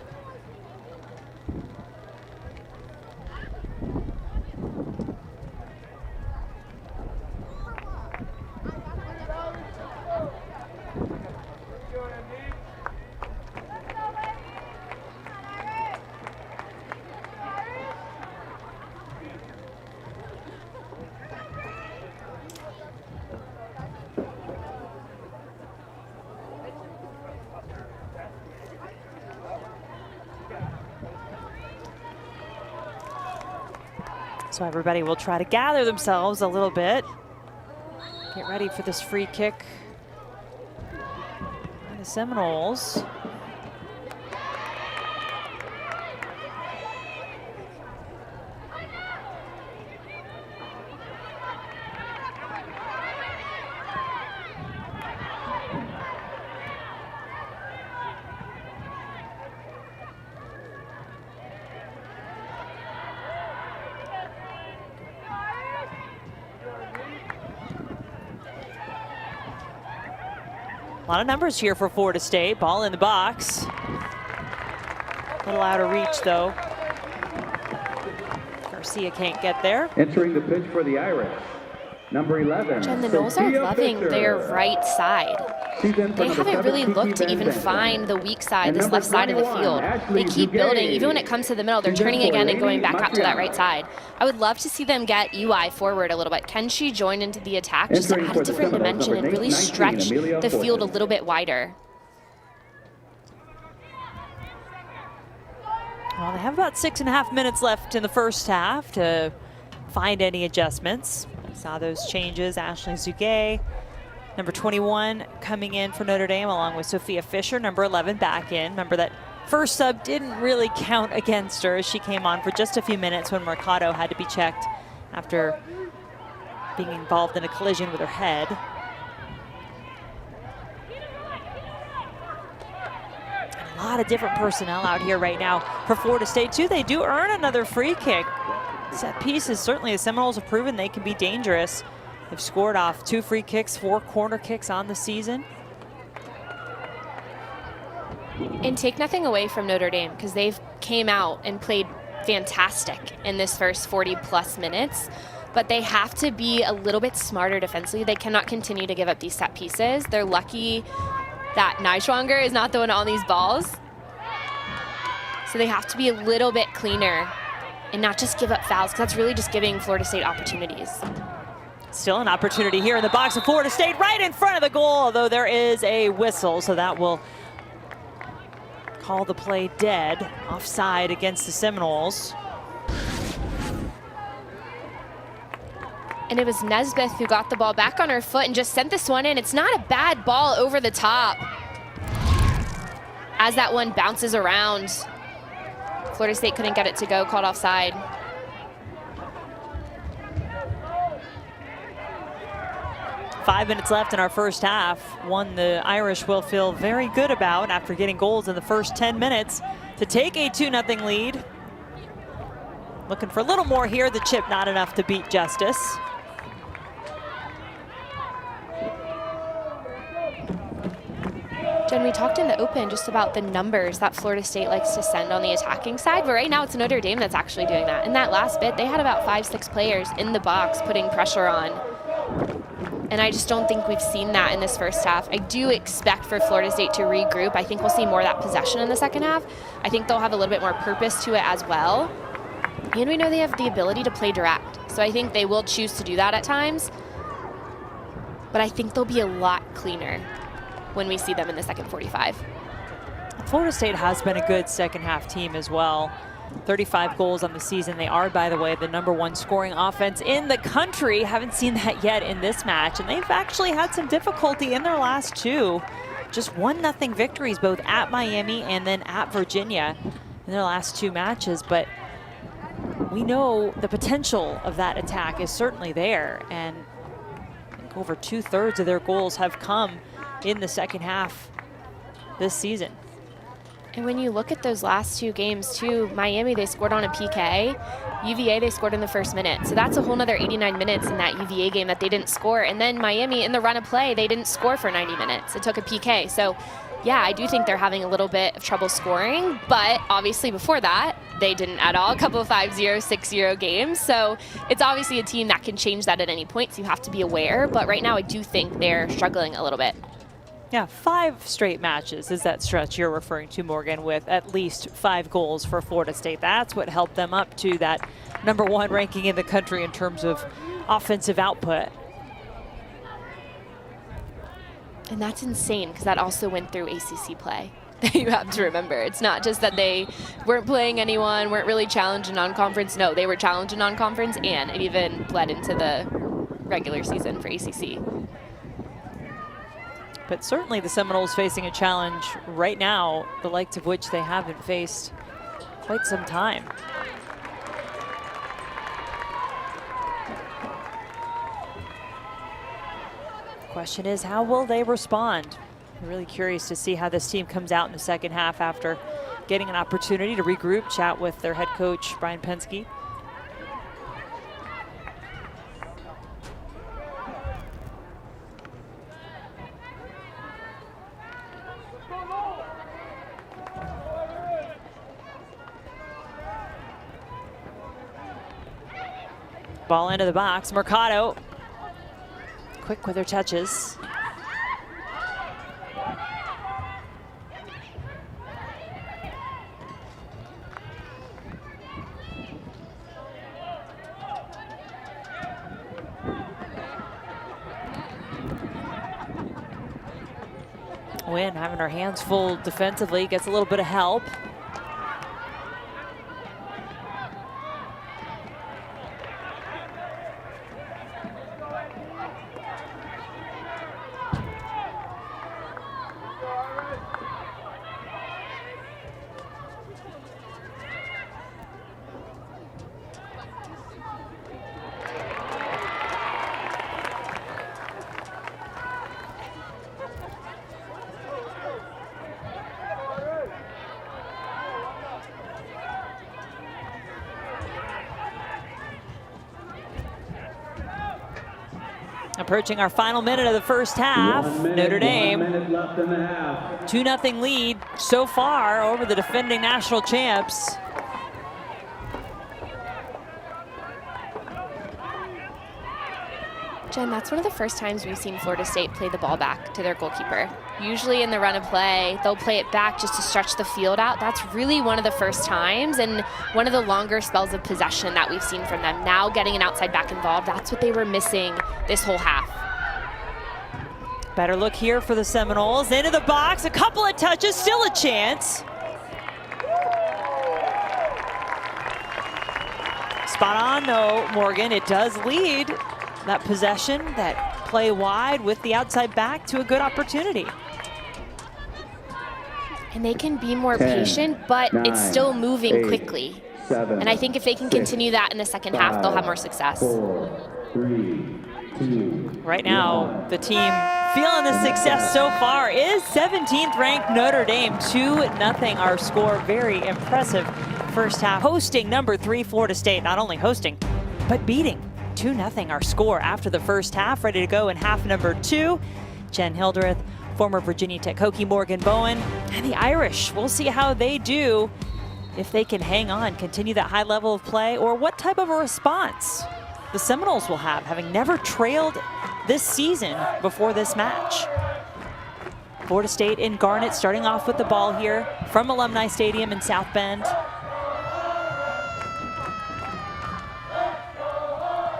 So everybody will try to gather themselves a little bit. Get ready for this free kick by the Seminoles. A lot of numbers here for Florida State. Ball in the box. A little out of reach, though. Garcia can't get there. Entering the pitch for the Irish, number 11. Jen, the Noles are loving their right side. They haven't really looked to even find the weak side, this left side of the field. They keep building. Even when it comes to the middle, they're turning again and going back out to that right side. I would love to see them get UI forward a little bit. Can she join into the attack, just to add a different dimension and really stretch the field a little bit wider? Well, they have about 6.5 minutes left in the first half to find any adjustments. Saw those changes. Ashley Zugay, number 21, coming in for Notre Dame, along with Sophia Fisher, number 11, back in. Remember that first sub didn't really count against her as she came on for just a few minutes when Mercado had to be checked after being involved in a collision with her head. A lot of different personnel out here right now for Florida State too. They do earn another free kick. Set pieces, certainly the Seminoles have proven they can be dangerous. They've scored off 2 free kicks, 4 corner kicks on the season. And take nothing away from Notre Dame, because they've came out and played fantastic in this first 40+ minutes. But they have to be a little bit smarter defensively. They cannot continue to give up these set pieces. They're lucky that Nijwanger is not the one on these balls. So they have to be a little bit cleaner and not just give up fouls, because that's really just giving Florida State opportunities. Still an opportunity here in the box of Florida State, right in front of the goal, although there is a whistle, so that will call the play dead, offside against the Seminoles. And it was Nesbeth who got the ball back on her foot and just sent this one in. It's not a bad ball over the top. As that one bounces around, Florida State couldn't get it to go, called offside. Five minutes left in our first half. One the Irish will feel very good about after getting goals in the first 10 minutes to take a 2-0 lead. Looking for a little more here. The chip not enough to beat Justice. Jen, we talked in the open just about the numbers that Florida State likes to send on the attacking side, but right now it's Notre Dame that's actually doing that. In that last bit, they had about 5-6 players in the box putting pressure on. And I just don't think we've seen that in this first half. I do expect for Florida State to regroup. I think we'll see more of that possession in the second half. I think they'll have a little bit more purpose to it as well. And we know they have the ability to play direct. So I think they will choose to do that at times. But I think they'll be a lot cleaner when we see them in the second 45. Florida State has been a good second half team as well. 35 goals on the season. They are, by the way, the #1 scoring offense in the country. Haven't seen that yet in this match. And they've actually had some difficulty in their last 2. Just 1-0 victories, both at Miami and then at Virginia in their last 2 matches. But we know the potential of that attack is certainly there. And I think over 2/3 of their goals have come in the second half this season. And when you look at those last 2 games too, Miami, they scored on a PK. UVA, they scored in the first minute. So that's a whole nother 89 minutes in that UVA game that they didn't score. And then Miami, in the run of play, they didn't score for 90 minutes. It took a PK. So yeah, I do think they're having a little bit of trouble scoring, but obviously before that, they didn't at all. A couple of 5-0, 6-0 games. So it's obviously a team that can change that at any point, so you have to be aware. But right now, I do think they're struggling a little bit. Yeah, 5 straight matches is that stretch you're referring to, Morgan, with at least 5 goals for Florida State. That's what helped them up to that #1 ranking in the country in terms of offensive output. And that's insane, because that also went through ACC play. You have to remember, it's not just that they weren't playing anyone, weren't really challenged in non-conference. No, they were challenged in non-conference, and it even bled into the regular season for ACC. But certainly the Seminoles facing a challenge right now, the likes of which they haven't faced quite some time. Question is, how will they respond? I'm really curious to see how this team comes out in the second half after getting an opportunity to regroup, chat with their head coach, Brian Pensky. Ball into the box. Mercado, quick with her touches. Wynn having her hands full defensively, gets a little bit of help. Approaching our final minute of the first half, 1 minute, Notre 1 Dame, minute left in the half. 2-0 lead so far over the defending national champs. Jen, that's one of the first times we've seen Florida State play the ball back to their goalkeeper. Usually in the run of play, they'll play it back just to stretch the field out. That's really one of the first times and one of the longer spells of possession that we've seen from them. Now getting an outside back involved, that's what they were missing this whole half. Better look here for the Seminoles. Into the box, a couple of touches, still a chance. Spot on though, Morgan. It does lead that possession, that play wide with the outside back to a good opportunity. And they can be more 10, patient, but 9, it's still moving 8, quickly. 7, And I think if they can 6, continue that in the second half, they'll have more success. 4, 3, 2, Right now, the team feeling the success so far is 17th ranked Notre Dame, 2-0 our score. Very impressive first half. Hosting number 3 Florida State, not only hosting, but beating 2-0 our score after the first half. Ready to go in half number 2. Jen Hildreth, former Virginia Tech Hokie Morgan Bowen, and the Irish. We'll see how they do, if they can hang on, continue that high level of play, or what type of a response the Seminoles will have, having never trailed this season before this match. Florida State in Garnet starting off with the ball here from Alumni Stadium in South Bend.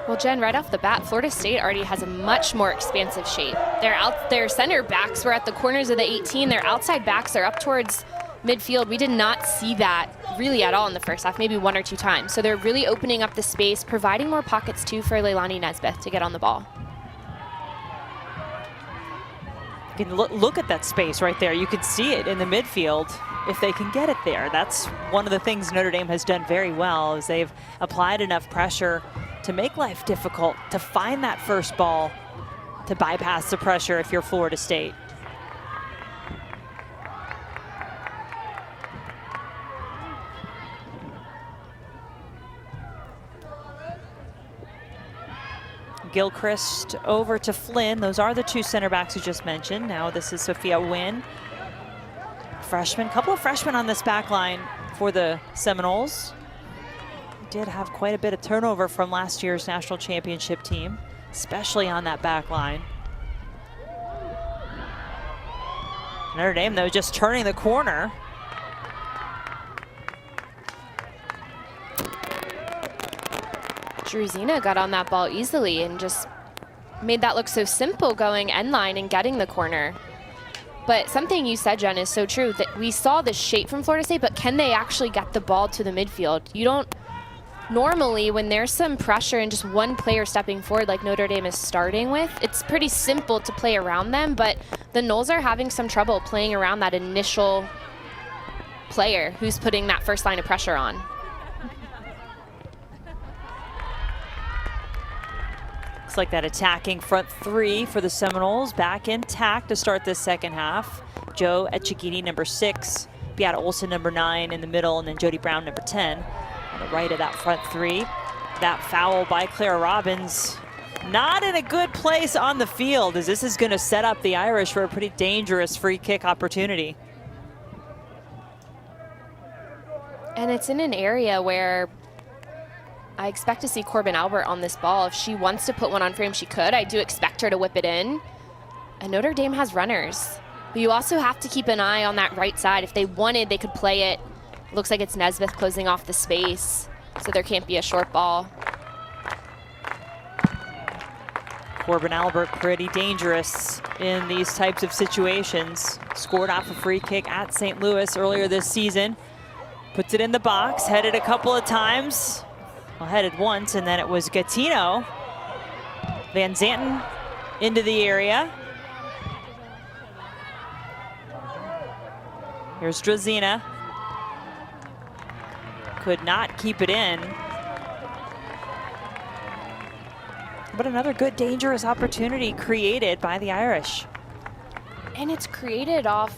Well, Jen, right off the bat, Florida State already has a much more expansive shape. Their center backs were at the corners of the 18. Their outside backs are up towards midfield. We did not see that really at all in the first half, maybe 1 or 2 times. So they're really opening up the space, providing more pockets too for Leilani Nesbitt to get on the ball. You can look at that space right there. You can see it in the midfield if they can get it there. That's one of the things Notre Dame has done very well, is they've applied enough pressure to make life difficult, to find that first ball, to bypass the pressure if you're Florida State. Gilchrist over to Flynn. Those are the 2 center backs you just mentioned. Now this is Sophia Wynn. Freshman, couple of freshmen on this back line for the Seminoles. Did have quite a bit of turnover from last year's national championship team, especially on that back line. Notre Dame, though, just turning the corner. Druzina got on that ball easily and just made that look so simple, going end line and getting the corner. But something you said, Jen, is so true, that we saw the shape from Florida State, but can they actually get the ball to the midfield? You don't normally, when there's some pressure and just one player stepping forward like Notre Dame is starting with, it's pretty simple to play around them, but the Noles are having some trouble playing around that initial player who's putting that first line of pressure on. Looks like that attacking front 3 for the Seminoles back intact to start this second half. Joe Echigini, number 6, Beata Olson, number 9 in the middle, and then Jody Brown, number 10. On the right of that front 3. That foul by Clara Robbins, not in a good place on the field, as this is going to set up the Irish for a pretty dangerous free kick opportunity. And it's in an area where I expect to see Corbin Albert on this ball. If she wants to put one on frame, she could. I do expect her to whip it in. And Notre Dame has runners. But you also have to keep an eye on that right side. If they wanted, they could play it. Looks like it's Nesbitt closing off the space, so there can't be a short ball. Corbin Albert pretty dangerous in these types of situations. Scored off a free kick at St. Louis earlier this season. Puts it in the box, headed a couple of times. Well, headed once, and then it was Gattino. Van Zanten into the area. Here's Druzina. Could not keep it in. But another good, dangerous opportunity created by the Irish. And it's created off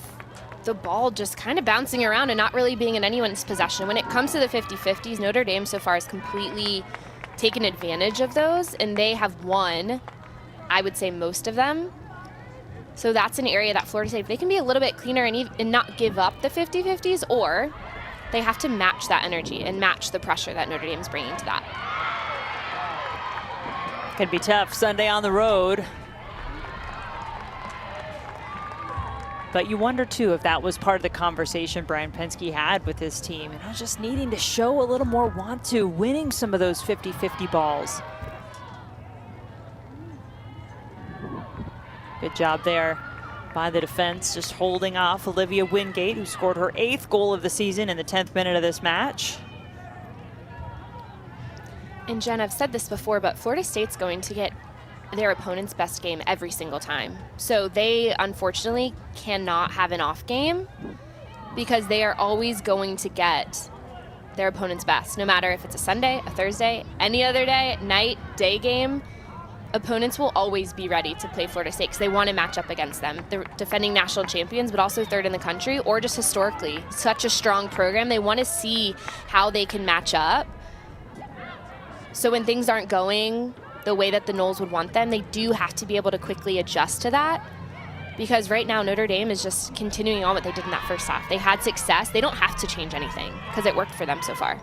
the ball just kind of bouncing around and not really being in anyone's possession. When it comes to the 50-50s, Notre Dame so far has completely taken advantage of those, and they have won I would say most of them. So that's an area that Florida State, if they can be a little bit cleaner and not give up the 50-50s, or they have to match that energy and match the pressure that Notre Dame's bringing to that. Could be tough Sunday on the road. But you wonder, too, if that was part of the conversation Brian Penske had with his team. And just needing to show a little more want to, winning some of those 50-50 balls. Good job there by the defense, just holding off Olivia Wingate, who scored her 8th goal of the season in the 10th minute of this match. And Jen, I've said this before, but Florida State's going to get their opponent's best game every single time. So they unfortunately cannot have an off game because they are always going to get their opponent's best, no matter if it's a Sunday, a Thursday, any other day, night, day game. Opponents will always be ready to play Florida State because they want to match up against them. They're defending national champions, but also 3rd in the country, or just historically such a strong program. They want to see how they can match up. So when things aren't going the way that the Noles would want them, they do have to be able to quickly adjust to that, because right now Notre Dame is just continuing on what they did in that first half. They had success. They don't have to change anything because it worked for them so far.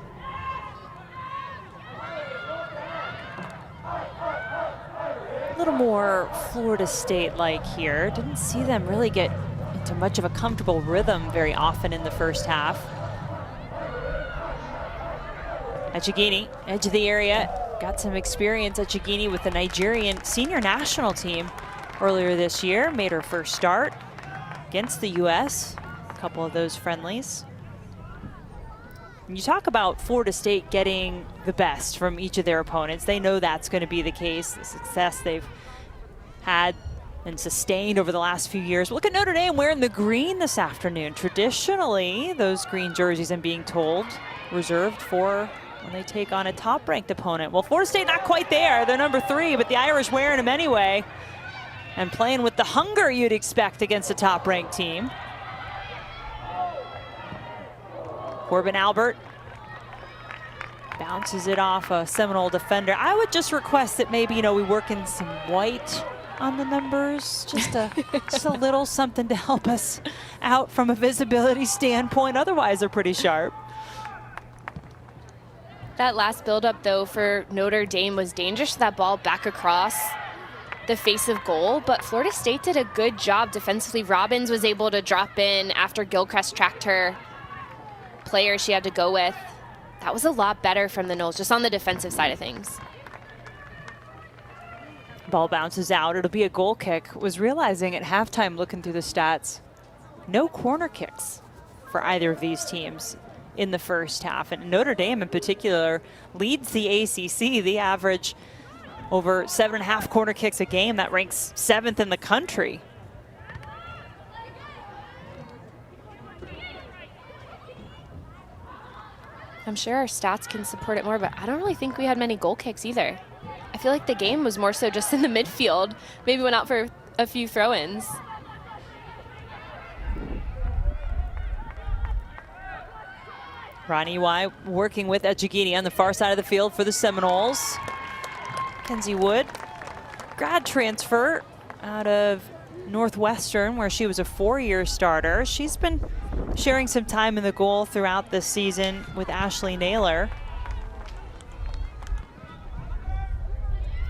A little more Florida State-like here. Didn't see them really get into much of a comfortable rhythm very often in the first half. Echegini, edge of the area, got some experience. Echegini with the Nigerian senior national team earlier this year, made her first start against the U.S., a couple of those friendlies. And you talk about Florida State getting the best from each of their opponents. They know that's going to be the case, the success they've had and sustained over the last few years. Look at Notre Dame wearing the green this afternoon. Traditionally, those green jerseys, I'm being told, reserved for when they take on a top-ranked opponent. Well, Florida State not quite there. They're number 3, but the Irish wearing them anyway and playing with the hunger you'd expect against a top-ranked team. Corbin Albert bounces it off a Seminole defender. I would just request that maybe, we work in some white on the numbers, just a little something to help us out from a visibility standpoint. Otherwise, they're pretty sharp. That last buildup, though, for Notre Dame was dangerous. That ball back across the face of goal, but Florida State did a good job defensively. Robbins was able to drop in after Gilchrist tracked her player she had to go with. That was a lot better from the Noles, just on the defensive side of things. Ball bounces out. It'll be a goal kick. Was realizing at halftime, looking through the stats, no corner kicks for either of these teams in the first half. And Notre Dame in particular leads the ACC. The average over 7.5 corner kicks a game. That ranks 7th in the country. I'm sure our stats can support it more, but I don't really think we had many goal kicks either. I feel like the game was more so just in the midfield. Maybe went out for a few throw-ins. Ronnie Y working with Echegini on the far side of the field for the Seminoles. Kenzie Wood, grad transfer out of Northwestern, where she was a 4-year starter. She's been sharing some time in the goal throughout this season with Ashley Naylor.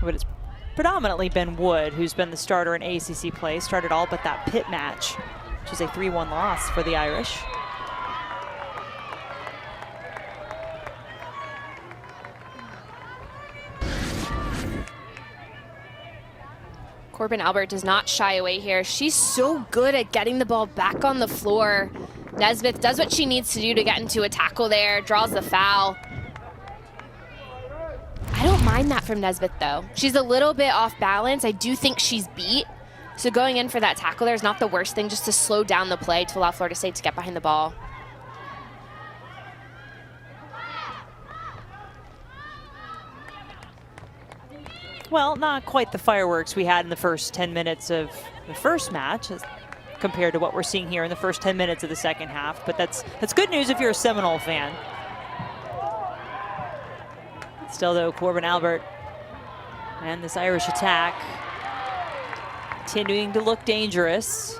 But it's predominantly been Wood who's been the starter in ACC play. Started all but that Pitt match, which is a 3-1 loss for the Irish. Corbin Albert does not shy away here. She's so good at getting the ball back on the floor. Nesbitt does what she needs to do to get into a tackle there, draws the foul. I don't mind that from Nesbitt, though. She's a little bit off balance. I do think she's beat. So going in for that tackle there is not the worst thing, just to slow down the play to allow Florida State to get behind the ball. Well, not quite the fireworks we had in the first 10 minutes of the first match as compared to what we're seeing here in the first 10 minutes of the second half, but that's good news if you're a Seminole fan. Still, though, Corbin Albert and this Irish attack continuing to look dangerous.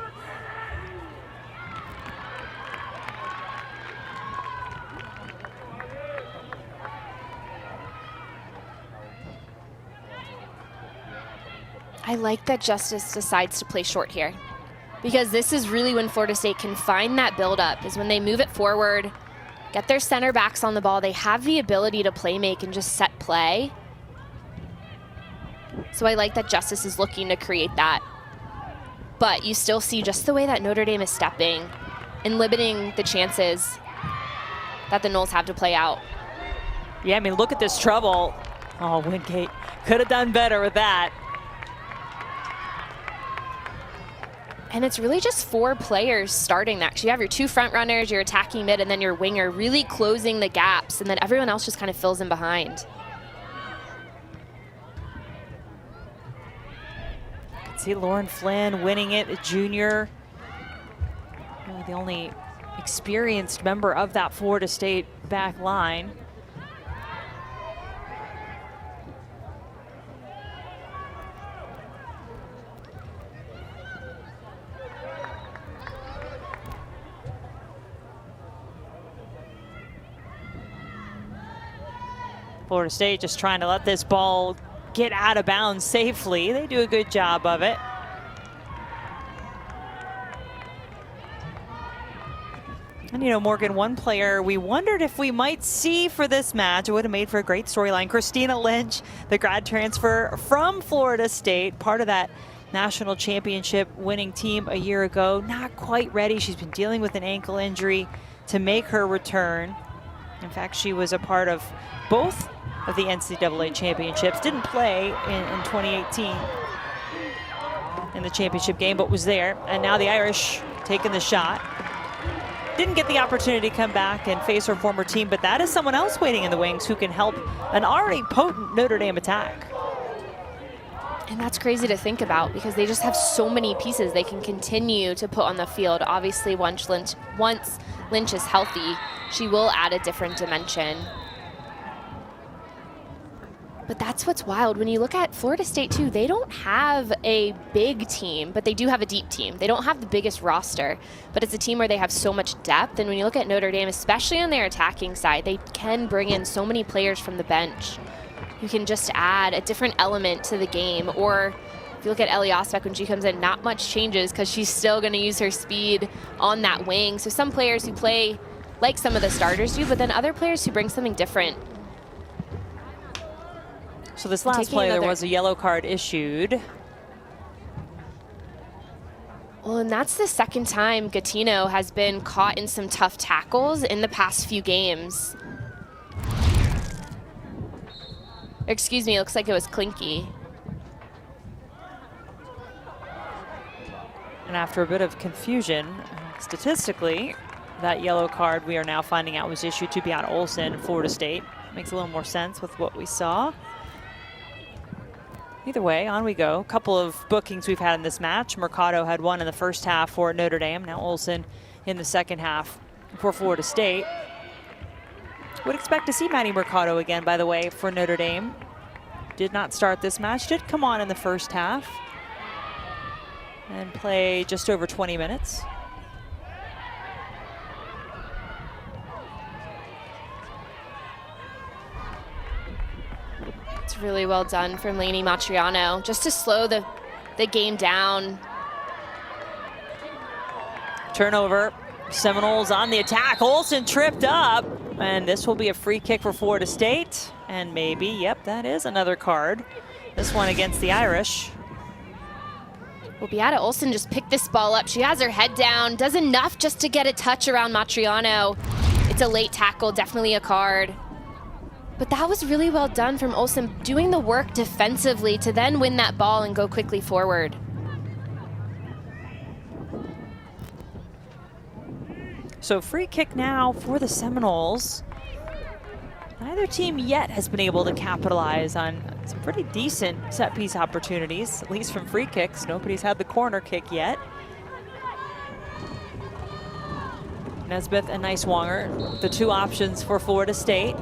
I like that Justice decides to play short here, because this is really when Florida State can find that buildup, is when they move it forward, get their center backs on the ball. They have the ability to play make and just set play. So I like that Justice is looking to create that. But you still see just the way that Notre Dame is stepping and limiting the chances that the Noles have to play out. Yeah, I mean, look at this trouble. Oh, Wingate could have done better with that. And it's really just 4 players starting that. So you have your 2 front runners, your attacking mid, and then your winger really closing the gaps, and then everyone else just kind of fills in behind. See Lauren Flynn winning it, a junior. Really the only experienced member of that Florida State back line. Florida State just trying to let this ball get out of bounds safely. They do a good job of it. And you know, Morgan, one player we wondered if we might see for this match, it would have made for a great storyline. Christina Lynch, the grad transfer from Florida State, part of that national championship winning team a year ago. Not quite ready. She's been dealing with an ankle injury to make her return. In fact, she was a part of both of the NCAA championships. Didn't play in 2018 in the championship game, but was there. And now the Irish taking the shot. Didn't get the opportunity to come back and face her former team, but that is someone else waiting in the wings who can help an already potent Notre Dame attack. And that's crazy to think about, because they just have so many pieces they can continue to put on the field. Obviously, once Lynch is healthy, she will add a different dimension. But that's what's wild. When you look at Florida State, too, they don't have a big team, but they do have a deep team. They don't have the biggest roster, but it's a team where they have so much depth. And when you look at Notre Dame, especially on their attacking side, they can bring in so many players from the bench who can just add a different element to the game. Or if you look at Ellie Osbeck, when she comes in, not much changes because she's still going to use her speed on that wing. So some players who play like some of the starters do, but then other players who bring something different. So this last play, there was a yellow card issued. Well, and that's the second time Gattino has been caught in some tough tackles in the past few games. Excuse me, it looks like it was Klinke. And after a bit of confusion, statistically, that yellow card we are now finding out was issued to Beata Olson, Florida State. Makes a little more sense with what we saw. Either way, on we go. A couple of bookings we've had in this match. Mercado had one in the first half for Notre Dame. Now Olson in the second half for Florida State. Would expect to see Maddie Mercado again, by the way, for Notre Dame. Did not start this match. Did come on in the first half and play just over 20 minutes. It's really well done from Lainey Matriano, just to slow the game down. Turnover. Seminoles on the attack. Olson tripped up, and this will be a free kick for Florida State. And maybe, yep, that is another card. This one against the Irish. Well, Beata Olson just picked this ball up. She has her head down, does enough just to get a touch around Matriano. It's a late tackle, definitely a card. But that was really well done from Olson, doing the work defensively to then win that ball and go quickly forward. So free kick now for the Seminoles. Neither team yet has been able to capitalize on some pretty decent set piece opportunities, at least from free kicks. Nobody's had the corner kick yet. Nesbitt and Nicewanger, the two options for Florida State.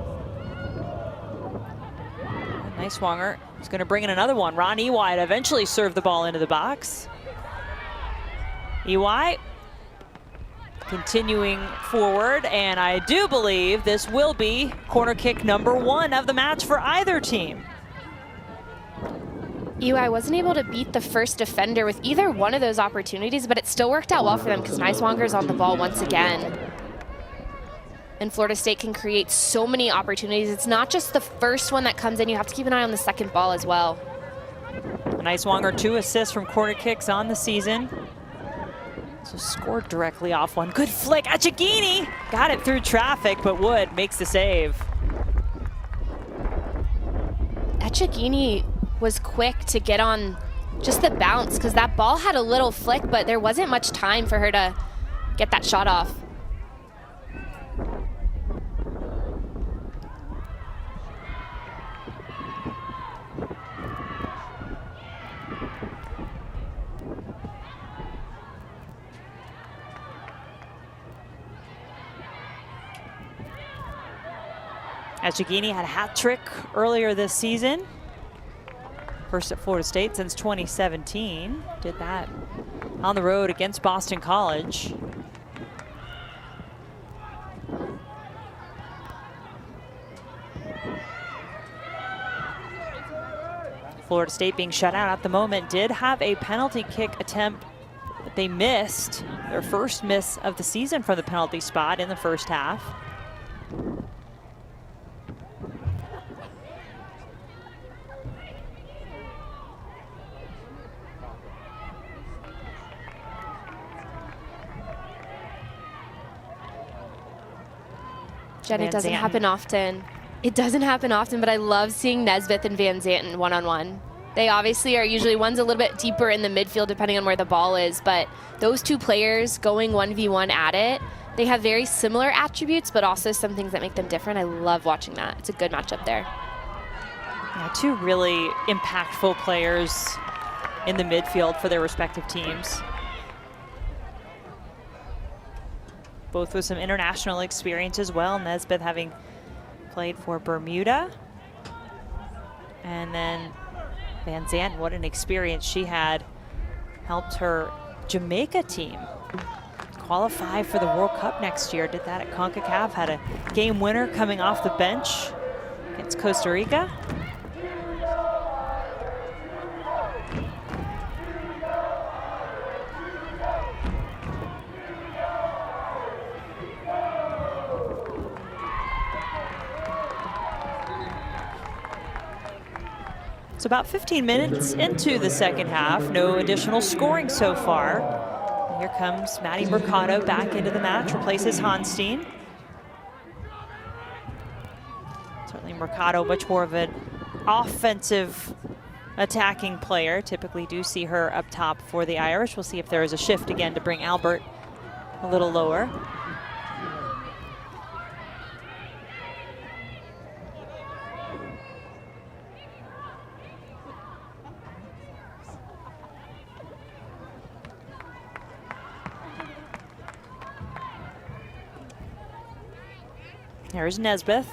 Nicewanger is going to bring in another one. Ron Ewide eventually served the ball into the box. EY continuing forward, and I do believe this will be corner kick number 1 of the match for either team. EY wasn't able to beat the first defender with either one of those opportunities, but it still worked out well for them because Niswanger's on the ball once again. And Florida State can create so many opportunities. It's not just the first one that comes in. You have to keep an eye on the second ball as well. Niswanger 2 assists from corner kicks on the season. So scored directly off one. Good flick. Achigini got it through traffic, but Wood makes the save. Achigini was quick to get on just the bounce because that ball had a little flick, but there wasn't much time for her to get that shot off. Achigini had a hat trick earlier this season. First at Florida State since 2017. Did that on the road against Boston College. Florida State being shut out at the moment did have a penalty kick attempt that they missed. Their first miss of the season from the penalty spot in the first half. Jen, it doesn't happen often. It doesn't happen often, but I love seeing Nesbitt and Van Zanten one-on-one. They obviously are usually, one's a little bit deeper in the midfield depending on where the ball is, but those two players going 1v1 at it, they have very similar attributes, but also some things that make them different. I love watching that. It's a good matchup there. Yeah, two really impactful players in the midfield for their respective teams. Both with some international experience as well. Nesbitt having played for Bermuda. And then Van Zanten, what an experience she had. Helped her Jamaica team qualify for the World Cup next year. Did that at CONCACAF. Had a game winner coming off the bench against Costa Rica. So about 15 minutes into the second half, no additional scoring so far. And here comes Maddie Mercado back into the match, replaces Hanstein. Certainly Mercado, much more of an offensive attacking player. Typically do see her up top for the Irish. We'll see if there is a shift again to bring Albert a little lower. There's Nesbitt.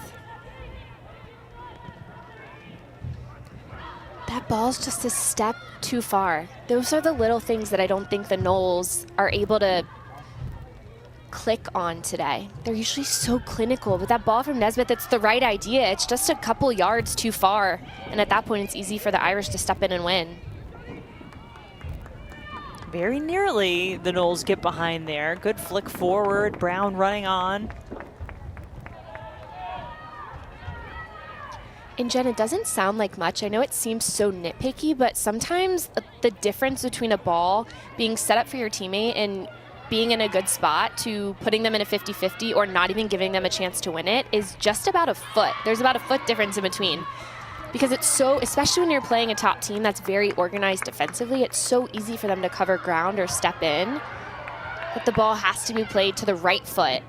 That ball's just a step too far. Those are the little things that I don't think the Noles are able to click on today. They're usually so clinical, but that ball from Nesbitt, that's the right idea. It's just a couple yards too far. And at that point, it's easy for the Irish to step in and win. Very nearly the Noles get behind there. Good flick forward, Brown running on. And Jen, it doesn't sound like much. I know it seems so nitpicky, but sometimes the difference between a ball being set up for your teammate and being in a good spot to putting them in a 50-50 or not even giving them a chance to win it is just about a foot. There's about a foot difference in between. Because it's so, especially when you're playing a top team that's very organized defensively, it's so easy for them to cover ground or step in. But the ball has to be played to the right foot,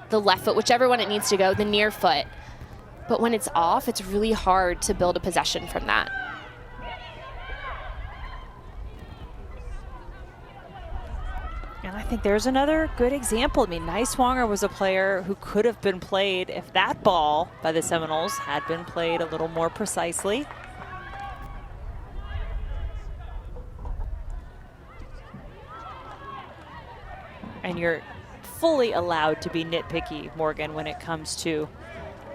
the left foot, whichever one it needs to go, the near foot. But when it's off, it's really hard to build a possession from that. And I think there's another good example. I mean, Niswanger was a player who could have been played if that ball by the Seminoles had been played a little more precisely. And you're fully allowed to be nitpicky, Morgan, when it comes to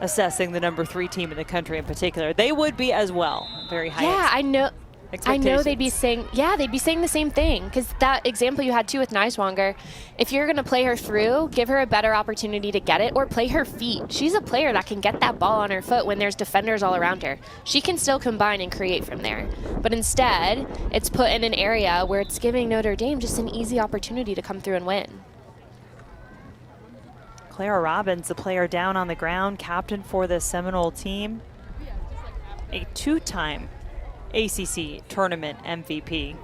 assessing the number 3 team in the country in particular. They would be as well. Very high. Yeah, I know they'd be saying, they'd be saying the same thing. Because that example you had too with Niswanger, if you're going to play her through, give her a better opportunity to get it, or play her feet. She's a player that can get that ball on her foot when there's defenders all around her. She can still combine and create from there. But instead, it's put in an area where it's giving Notre Dame just an easy opportunity to come through and win. Clara Robbins, the player down on the ground, captain for the Seminole team, a 2-time ACC tournament MVP.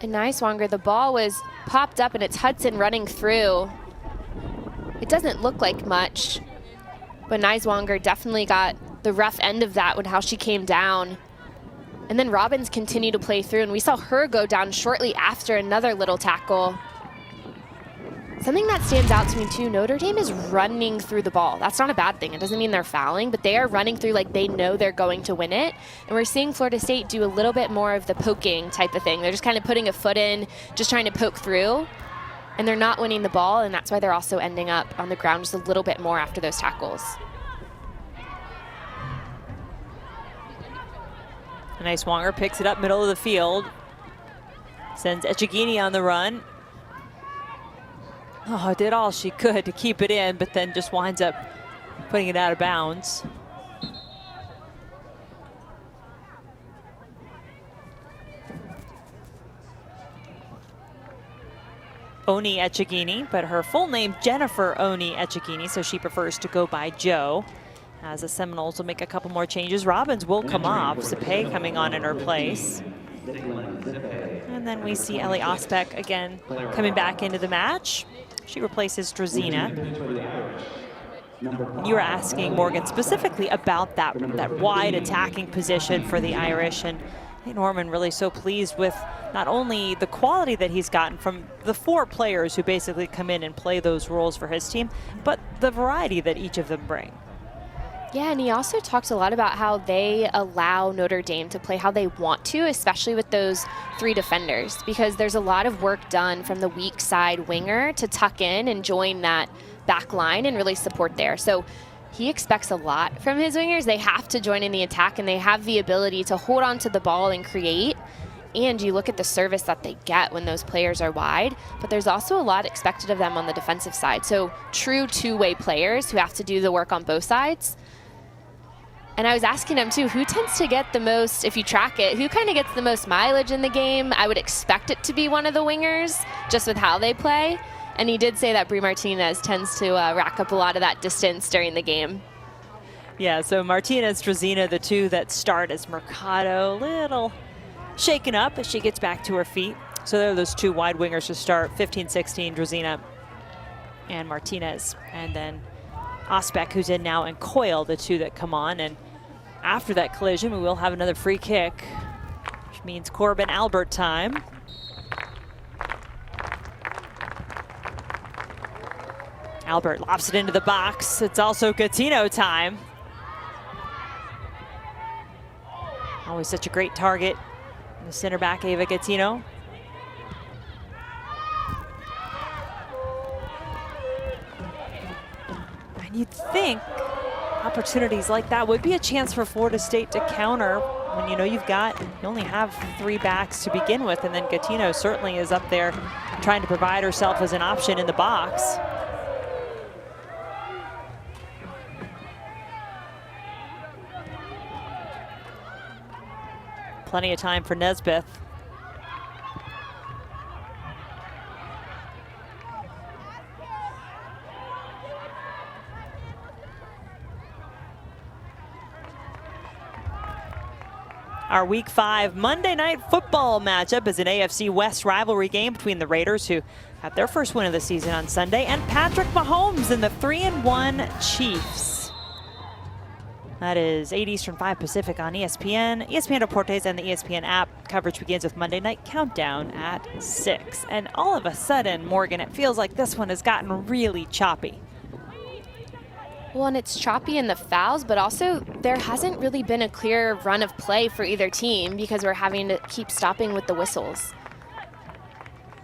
And Niswanger, the ball was popped up and it's Hudson running through. It doesn't look like much, but Niswanger definitely got the rough end of that with how she came down. And then Robbins continued to play through, and we saw her go down shortly after another little tackle. Something that stands out to me too, Notre Dame is running through the ball. That's not a bad thing. It doesn't mean they're fouling, but they are running through like they know they're going to win it. And we're seeing Florida State do a little bit more of the poking type of thing. They're just kind of putting a foot in, just trying to poke through, and they're not winning the ball, and that's why they're also ending up on the ground just a little bit more after those tackles. Niswanger picks it up middle of the field, sends Echegini on the run. Oh, did all she could to keep it in, but then just winds up putting it out of bounds. Oni Echegini, but her full name Jennifer Oni Echegini, so she prefers to go by Joe. As the Seminoles will make a couple more changes. Robbins will come off, Sepay coming on in her place. And then we see Ellie Osbeck again coming back into the match. She replaces Drazina. You were asking Morgan specifically about that wide attacking position for the Irish, and I think Norman really so pleased with not only the quality that he's gotten from the 4 players who basically come in and play those roles for his team, but the variety that each of them bring. Yeah, and he also talked a lot about how they allow Notre Dame to play how they want to, especially with those 3 defenders, because there's a lot of work done from the weak side winger to tuck in and join that back line and really support there. So he expects a lot from his wingers. They have to join in the attack, and they have the ability to hold on to the ball and create. And you look at the service that they get when those players are wide, but there's also a lot expected of them on the defensive side. So true 2-way players who have to do the work on both sides. And I was asking him too, who tends to get the most, if you track it, who kind of gets the most mileage in the game? I would expect it to be one of the wingers, just with how they play. And he did say that Brie Martinez tends to rack up a lot of that distance during the game. Yeah, so Martinez, Drazina, the 2 that start as Mercado, little shaken up as she gets back to her feet. So there are those 2 wide wingers to start, 15-16, Drazina and Martinez. And then Osbeck, who's in now, and Coyle, the 2 that come on. And after that collision, we will have another free kick, which means Corbin Albert time. Albert lobs it into the box. It's also Gatino time. Always such a great target. The center back, Ava Gatino. And you'd think opportunities like that would be a chance for Florida State to counter when you only have 3 backs to begin with, and then Gatino certainly is up there trying to provide herself as an option in the box. Plenty of time for Nesbeth. Our Week 5 Monday Night Football matchup is an AFC West rivalry game between the Raiders, who had their first win of the season on Sunday, and Patrick Mahomes and the 3-1 Chiefs. That is 8 Eastern, 5 Pacific on ESPN, ESPN Deportes, and the ESPN app. Coverage begins with Monday Night Countdown at 6. And all of a sudden, Morgan, it feels like this one has gotten really choppy. Well, and it's choppy in the fouls, but also there hasn't really been a clear run of play for either team because we're having to keep stopping with the whistles.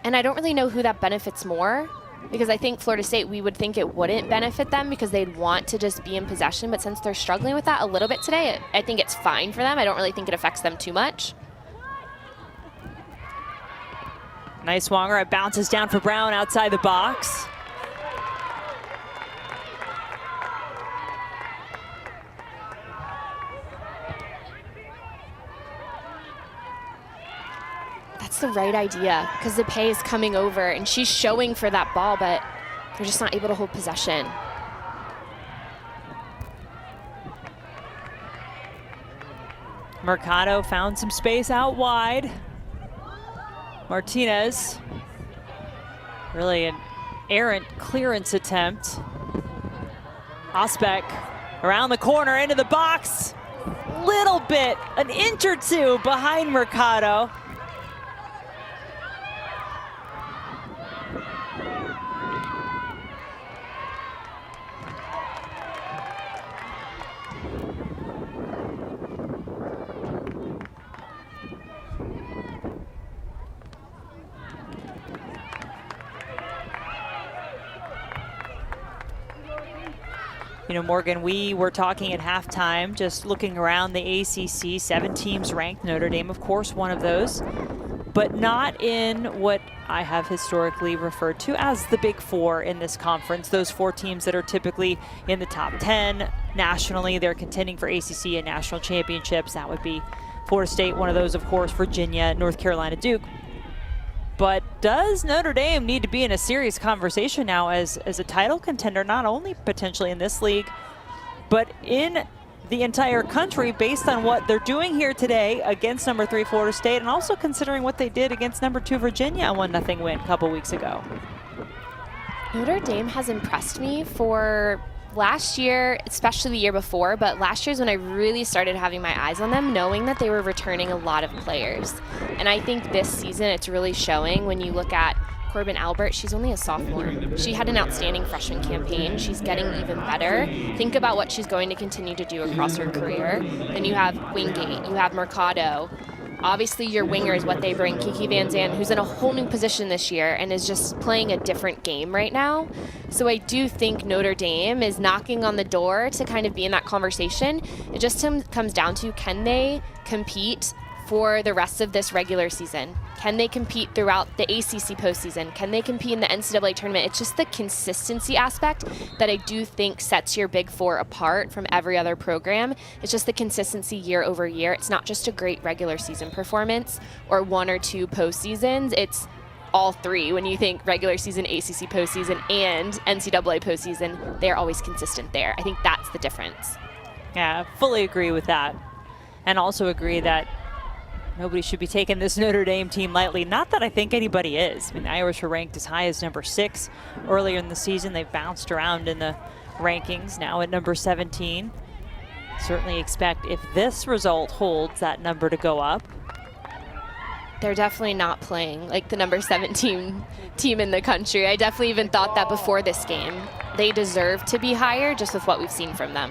And I don't really know who that benefits more, because I think Florida State, we would think it wouldn't benefit them because they'd want to just be in possession. But since they're struggling with that a little bit today, I think it's fine for them. I don't really think it affects them too much. Nice swanger. It bounces down for Brown outside the box. That's the right idea, because the pay is coming over and she's showing for that ball, but they're just not able to hold possession. Mercado found some space out wide. Martinez, really an errant clearance attempt. Osbeck around the corner into the box. Little bit, an inch or two behind Mercado. You know, Morgan, we were talking at halftime, just looking around the ACC, 7 teams ranked, Notre Dame, of course, one of those, but not in what I have historically referred to as the Big Four in this conference. Those 4 teams that are typically in the top 10 nationally. They're contending for ACC and national championships. That would be Florida State, one of those, of course, Virginia, North Carolina, Duke. But does Notre Dame need to be in a serious conversation now as a title contender, not only potentially in this league, but in the entire country, based on what they're doing here today against number 3 Florida State, and also considering what they did against number 2 Virginia, a 1-0 win a couple weeks ago? Notre Dame has impressed me for last year, especially the year before, but last year's when I really started having my eyes on them, knowing that they were returning a lot of players. And I think this season it's really showing when you look at Corbin Albert. She's only a sophomore. She had an outstanding freshman campaign. She's getting even better. Think about what she's going to continue to do across her career. Then you have Wingate, you have Mercado. Obviously, your winger is what they bring. Kiki Van Zandt, who's in a whole new position this year and is just playing a different game right now. So I do think Notre Dame is knocking on the door to kind of be in that conversation. It just comes down to, can they compete for the rest of this regular season? Can they compete throughout the ACC postseason? Can they compete in the NCAA tournament? It's just the consistency aspect that I do think sets your Big Four apart from every other program. It's just the consistency year over year. It's not just a great regular season performance or 1 or 2 postseasons. It's all 3. When you think regular season, ACC postseason, and NCAA postseason, they're always consistent there. I think that's the difference. Yeah, I fully agree with that. And also agree that nobody should be taking this Notre Dame team lightly. Not that I think anybody is. I mean, the Irish are ranked as high as number 6 earlier in the season. They've bounced around in the rankings, now at number 17. Certainly expect, if this result holds, that number to go up. They're definitely not playing like the number 17 team in the country. I definitely even thought that before this game. They deserve to be higher just with what we've seen from them.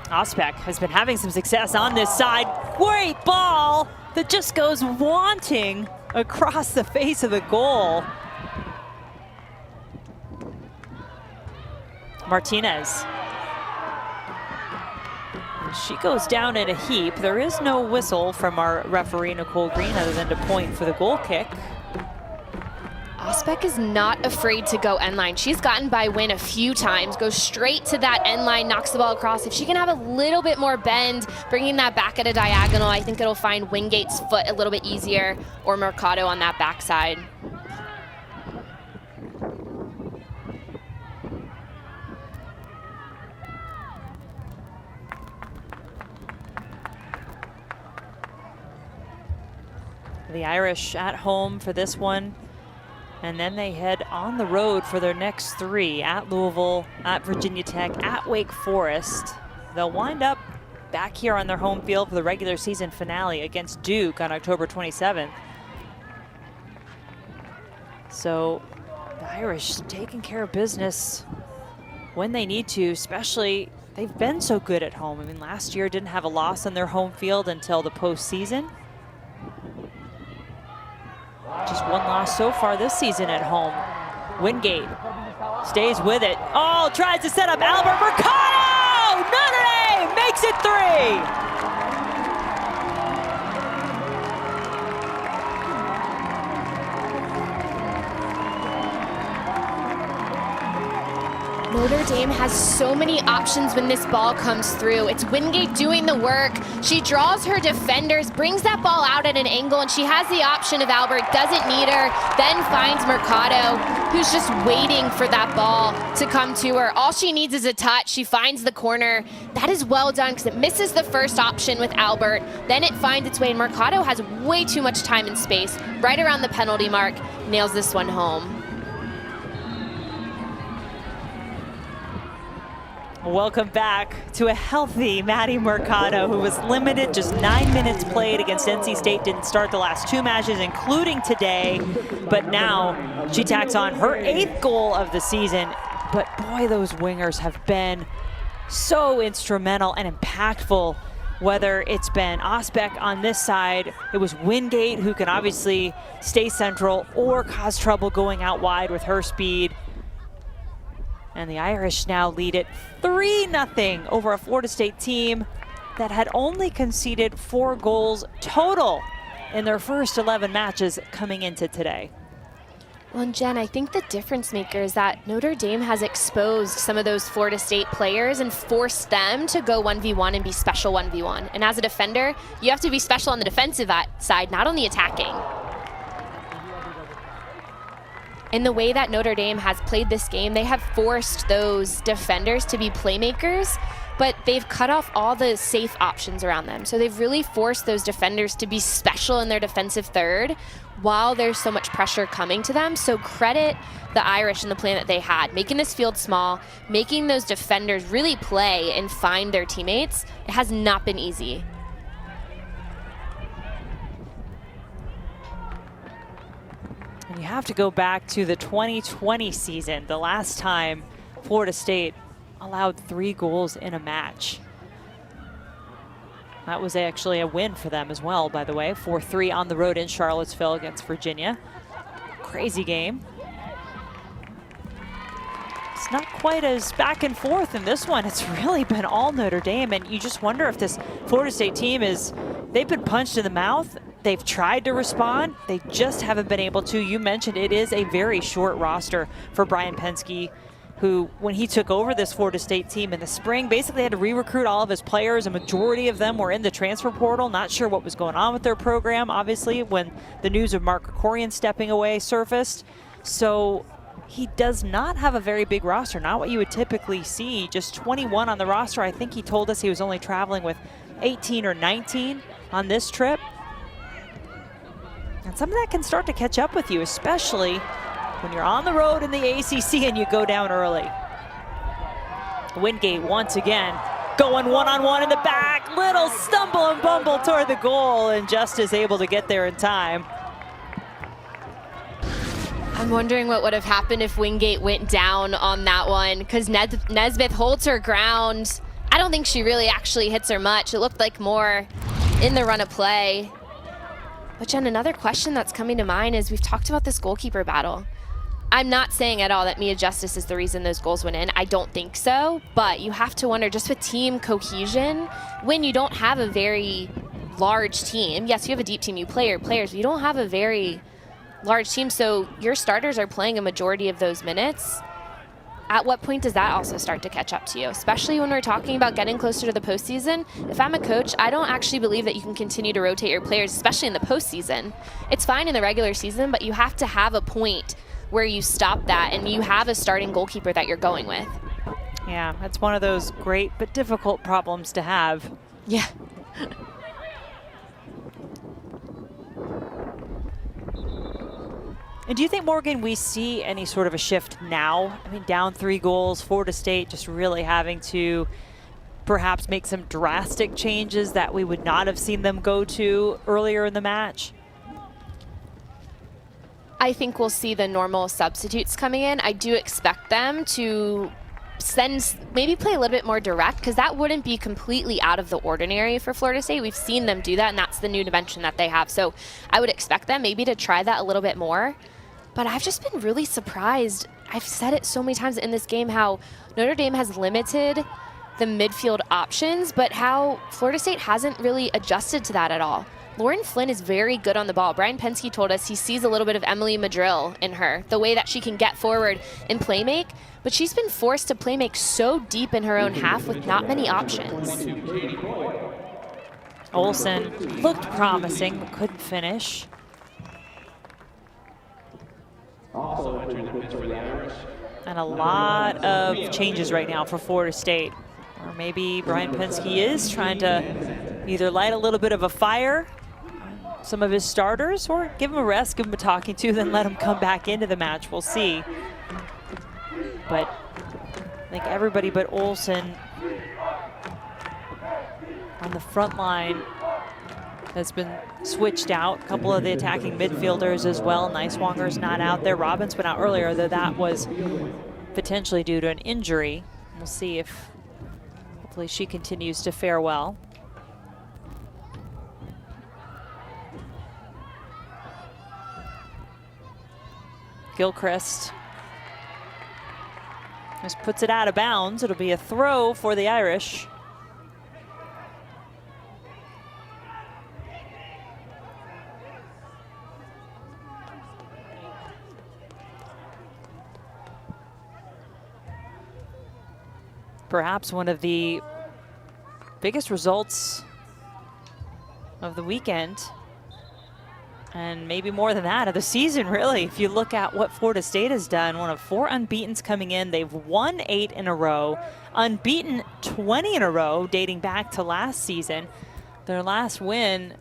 Osbeck has been having some success on this side. Great ball that just goes wanting across the face of the goal. Martinez. She goes down in a heap. There is no whistle from our referee, Nicole Green, other than to point for the goal kick. Osbeck is not afraid to go end line. She's gotten by Win a few times, goes straight to that end line, knocks the ball across. If she can have a little bit more bend, bringing that back at a diagonal, I think it'll find Wingate's foot a little bit easier, or Mercado on that backside. The Irish at home for this one. And then they head on the road for their next 3, at Louisville, at Virginia Tech, at Wake Forest. They'll wind up back here on their home field for the regular season finale against Duke on October 27th. So the Irish taking care of business when they need to, especially they've been so good at home. I mean, last year didn't have a loss on their home field until the postseason. Just 1 loss loss so far this season at home. Wingate stays with it. Oh, tries to set up Albert Mercado! Notre Dame makes it 3! Notre Dame has so many options when this ball comes through. It's Wingate doing the work. She draws her defenders, brings that ball out at an angle, and she has the option of Albert, doesn't need her, then finds Mercado, who's just waiting for that ball to come to her. All she needs is a touch. She finds the corner. That is well done because it misses the first option with Albert. Then it finds its way, and Mercado has way too much time and space. Right around the penalty mark, nails this one home. Welcome back to a healthy Maddie Mercado, who was limited, just 9 minutes played against NC State, didn't start the last 2 matches, including today, but now she tacks on her 8th goal of the season. But boy, those wingers have been so instrumental and impactful, whether it's been Osbeck on this side, it was Wingate, who can obviously stay central or cause trouble going out wide with her speed. And the Irish now lead it 3-0 over a Florida State team that had only conceded 4 goals total in their first 11 matches coming into today. Well, and Jen, I think the difference maker is that Notre Dame has exposed some of those Florida State players and forced them to go 1v1 and be special 1v1. And as a defender, you have to be special on the defensive side, not on the attacking. In the way that Notre Dame has played this game, they have forced those defenders to be playmakers, but they've cut off all the safe options around them. So they've really forced those defenders to be special in their defensive third while there's so much pressure coming to them. So credit the Irish and the plan that they had, making this field small, making those defenders really play and find their teammates. It has not been easy. You have to go back to the 2020 season, the last time Florida State allowed 3 goals in a match. That was actually a win for them as well, by the way. 4-3 on the road in Charlottesville against Virginia. Crazy game. It's not quite as back and forth in this one. It's really been all Notre Dame, and you just wonder if this Florida State team they've been punched in the mouth. They've tried to respond. They just haven't been able to. You mentioned it is a very short roster for Brian Penske, who, when he took over this Florida State team in the spring, basically had to re-recruit all of his players. A majority of them were in the transfer portal. Not sure what was going on with their program, obviously, when the news of Mark Krikorian stepping away surfaced. So he does not have a very big roster, not what you would typically see. Just 21 on the roster. I think he told us he was only traveling with 18 or 19 on this trip. And some of that can start to catch up with you, especially when you're on the road in the ACC and you go down early. Wingate once again going one-on-one in the back. Little stumble and bumble toward the goal, and just is able to get there in time. I'm wondering what would have happened if Wingate went down on that one, because Nesbitt holds her ground. I don't think she really actually hits her much. It looked like more in the run of play. But Jen, another question that's coming to mind is we've talked about this goalkeeper battle. I'm not saying at all that Mia Justice is the reason those goals went in. I don't think so, but you have to wonder, just with team cohesion, when you don't have a very large team, yes, you have a deep team, you play your players, but you don't have a very large team, so your starters are playing a majority of those minutes. At what point does that also start to catch up to you? Especially when we're talking about getting closer to the postseason. If I'm a coach, I don't actually believe that you can continue to rotate your players, especially in the postseason. It's fine in the regular season, but you have to have a point where you stop that and you have a starting goalkeeper that you're going with. Yeah, that's one of those great but difficult problems to have. Yeah. And do you think, Morgan, we see any sort of a shift now? I mean, down 3 goals, Florida State just really having to perhaps make some drastic changes that we would not have seen them go to earlier in the match? I think we'll see the normal substitutes coming in. I do expect them to maybe play a little bit more direct, because that wouldn't be completely out of the ordinary for Florida State. We've seen them do that, and that's the new dimension that they have. So I would expect them maybe to try that a little bit more. But I've just been really surprised. I've said it so many times in this game how Notre Dame has limited the midfield options, but how Florida State hasn't really adjusted to that at all. Lauren Flynn is very good on the ball. Brian Penske told us he sees a little bit of Emily Madrill in her, the way that she can get forward and play make, but she's been forced to play make so deep in her own half with not many options. Olsen looked promising, but couldn't finish. And a lot of changes right now for Florida State. Or maybe Brian Penske is trying to either light a little bit of a fire on some of his starters or give him a rest, give him a talking to, then let him come back into the match. We'll see. But I think everybody but Olsen on the front line has been switched out. A couple of the attacking midfielders as well. Neiswanger's not out there. Robbins went out earlier, though that was potentially due to an injury. We'll see if hopefully she continues to fare well. Gilchrist just puts it out of bounds. It'll be a throw for the Irish. Perhaps one of the biggest results of the weekend, and maybe more than that, of the season, really. If you look at what Florida State has done, one of 4 unbeatens coming in. They've won 8 in a row, unbeaten 20 in a row, dating back to last season. Their last win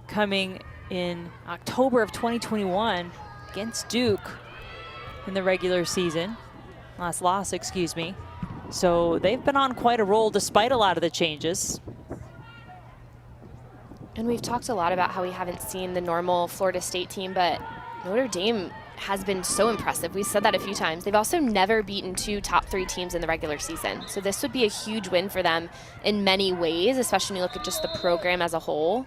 coming in October of 2021 against Duke in the regular season. Last loss, excuse me. So they've been on quite a roll despite a lot of the changes. And we've talked a lot about how we haven't seen the normal Florida State team, but Notre Dame has been so impressive. We've said that a few times. They've also never beaten 2 top 3 teams in the regular season. So this would be a huge win for them in many ways, especially when you look at just the program as a whole.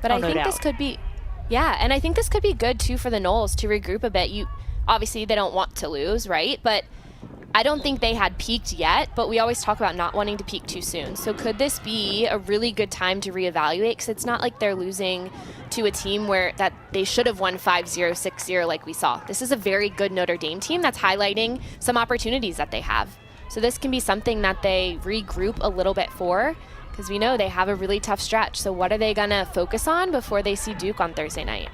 But I think this could be, yeah, and I think this could be good too for the Noles to regroup a bit. Obviously, they don't want to lose, right? But I don't think they had peaked yet, but we always talk about not wanting to peak too soon. So could this be a really good time to reevaluate? Because it's not like they're losing to a team that they should have won 5-0, 6-0 like we saw. This is a very good Notre Dame team that's highlighting some opportunities that they have. So this can be something that they regroup a little bit for, because we know they have a really tough stretch. So what are they going to focus on before they see Duke on Thursday night?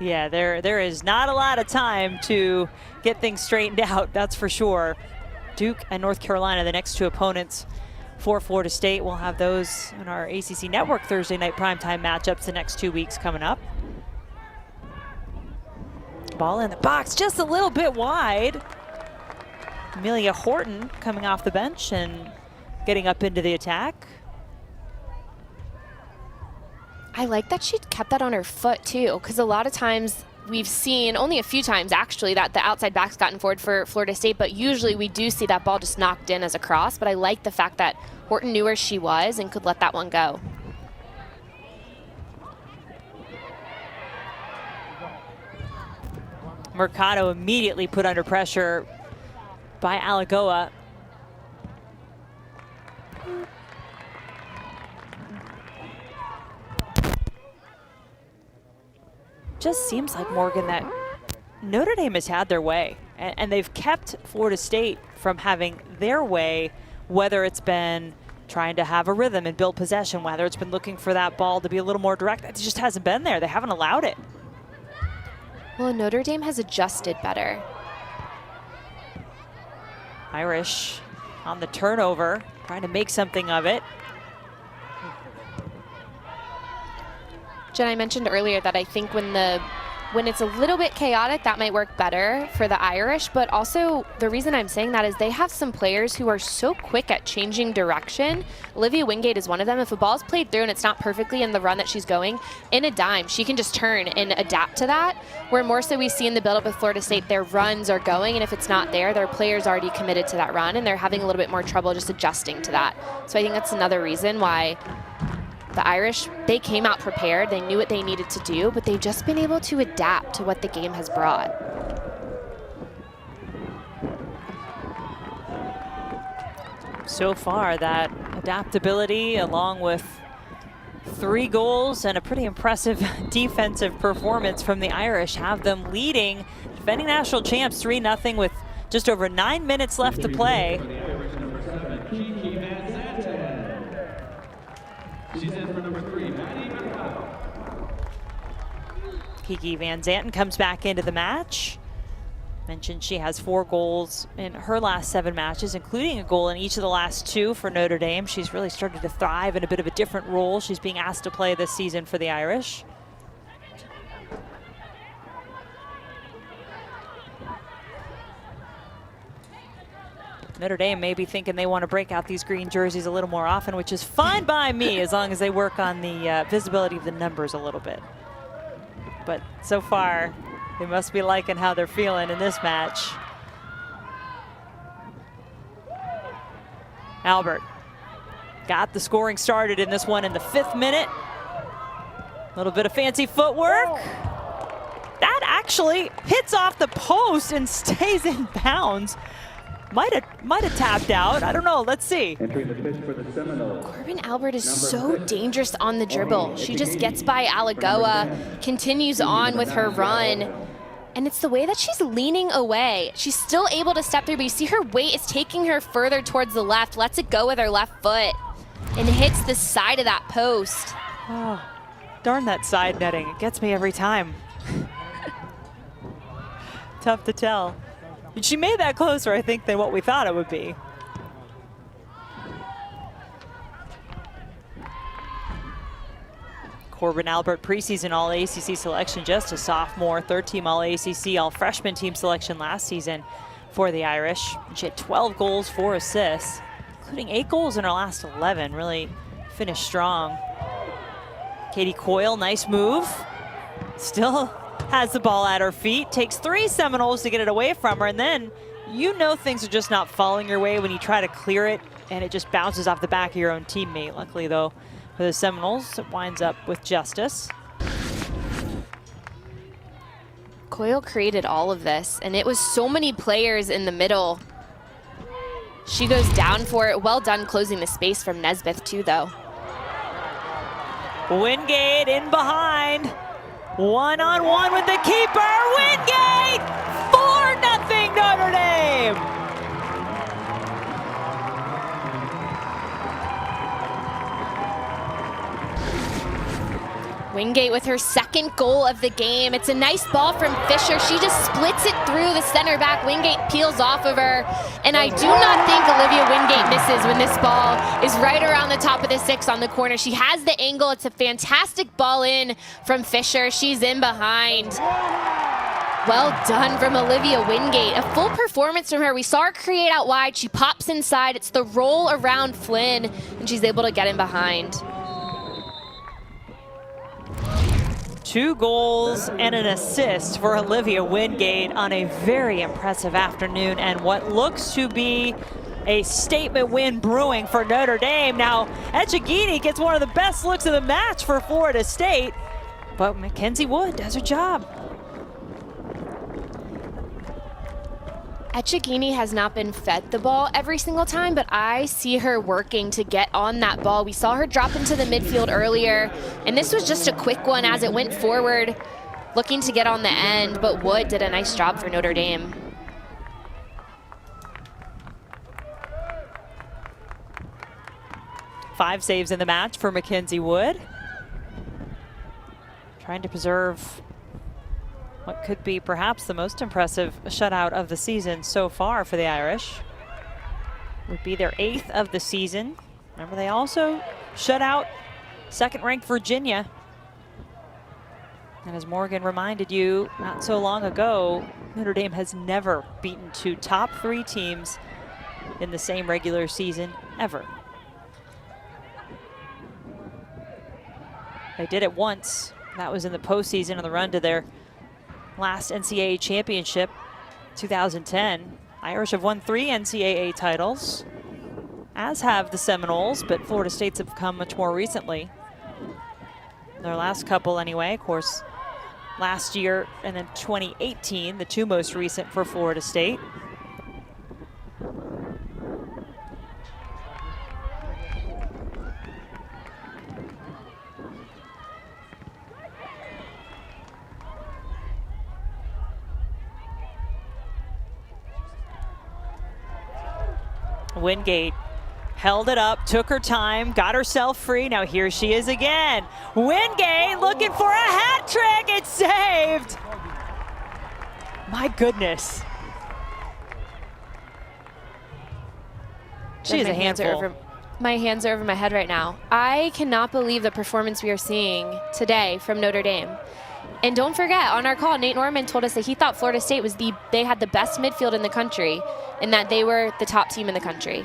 Yeah, there is not a lot of time to get things straightened out, that's for sure. Duke and North Carolina, the next 2 opponents for Florida State. We'll have those in our ACC Network Thursday night primetime matchups the next 2 weeks coming up. Ball in the box, just a little bit wide. Amelia Horton coming off the bench and getting up into the attack. I like that she kept that on her foot too, because a lot of times we've seen, only a few times actually, that the outside back's gotten forward for Florida State, but usually we do see that ball just knocked in as a cross. But I like the fact that Horton knew where she was and could let that one go. Mercado immediately put under pressure by Alagoa. Just seems like, Morgan, that Notre Dame has had their way, and they've kept Florida State from having their way, whether it's been trying to have a rhythm and build possession, whether it's been looking for that ball to be a little more direct. It just hasn't been there. They haven't allowed it. Well, Notre Dame has adjusted better. Irish on the turnover, trying to make something of it. Jen, I mentioned earlier that I think when it's a little bit chaotic, that might work better for the Irish, but also the reason I'm saying that is they have some players who are so quick at changing direction. Olivia Wingate is one of them. If a ball's played through and it's not perfectly in the run that she's going, in a dime, she can just turn and adapt to that, where more so we see in the build-up with Florida State, their runs are going, and if it's not there, their players already committed to that run, and they're having a little bit more trouble just adjusting to that. So I think that's another reason why The Irish, they came out prepared. They knew what they needed to do, but they've just been able to adapt to what the game has brought. So far, that adaptability along with 3 goals and a pretty impressive defensive performance from the Irish have them leading defending national champs 3-0 with just over 9 minutes left to play. Kiki Van Zanten comes back into the match. Mentioned she has 4 goals in her last 7 matches, including a goal in each of the last 2 for Notre Dame. She's really started to thrive in a bit of a different role she's being asked to play this season for the Irish. Notre Dame may be thinking they want to break out these green jerseys a little more often, which is fine by me as long as they work on the visibility of the numbers a little bit. But so far, they must be liking how they're feeling in this match. Albert got the scoring started in this one in the 5th minute. A little bit of fancy footwork. That actually hits off the post and stays in bounds. Might have tapped out. I don't know. Let's see. Entering the pitch for the Seminoles. Corbin Albert is so dangerous on the dribble. She just gets by Alagoa, continues on with her run. And it's the way that she's leaning away. She's still able to step through, but you see her weight is taking her further towards the left, lets it go with her left foot, and hits the side of that post. Oh, darn that side netting. It gets me every time. Tough to tell. She made that closer, I think, than what we thought it would be. Corbin Albert, preseason All-ACC selection, just a sophomore, 3rd-team All-ACC, All-Freshman team selection last season for the Irish. She had 12 goals, 4 assists, including 8 goals in her last 11. Really finished strong. Katie Coyle, nice move. Still has the ball at her feet, takes 3 Seminoles to get it away from her, and then you know things are just not falling your way when you try to clear it and it just bounces off the back of your own teammate. Luckily though, for the Seminoles, it winds up with justice. Coyle created all of this, and it was so many players in the middle. She goes down for it. Well done closing the space from Nesbeth too, though. Wingate in behind. 1-on-1 with the keeper. Wingate! 4-0 Notre Dame! Wingate with her 2nd goal of the game. It's a nice ball from Fisher. She just splits it through the center back. Wingate peels off of her. And I do not think Olivia Wingate misses when this ball is right around the top of the 6 on the corner. She has the angle. It's a fantastic ball in from Fisher. She's in behind. Well done from Olivia Wingate. A full performance from her. We saw her create out wide. She pops inside. It's the roll around Flynn, and she's able to get in behind. 2 goals and an assist for Olivia Wingate on a very impressive afternoon, and what looks to be a statement win brewing for Notre Dame. Now, Echegini gets one of the best looks of the match for Florida State, but Mackenzie Wood does her job. Echegini has not been fed the ball every single time, but I see her working to get on that ball. We saw her drop into the midfield earlier, and this was just a quick one as it went forward, looking to get on the end, but Wood did a nice job for Notre Dame. Five saves in the match for Mackenzie Wood. Trying to preserve what could be perhaps the most impressive shutout of the season so far for the Irish. Would be their 8th of the season. Remember, they also shut out 2nd-ranked Virginia. And as Morgan reminded you not so long ago, Notre Dame has never beaten 2 top 3 teams in the same regular season ever. They did it once. That was in the postseason on the run to their last NCAA championship, 2010. Irish have won 3 NCAA titles, as have the Seminoles, but Florida State's have come much more recently. Their last couple anyway, of course, last year and then 2018, the two most recent for Florida State. Wingate held it up, took her time, got herself free. Now here she is again. Wingate looking for a hat trick. It's saved. My goodness. She is a handful. My hands are over my head right now. I cannot believe the performance we are seeing today from Notre Dame. And don't forget, on our call, Nate Norman told us that he thought Florida State was they had the best midfield in the country and that they were the top team in the country.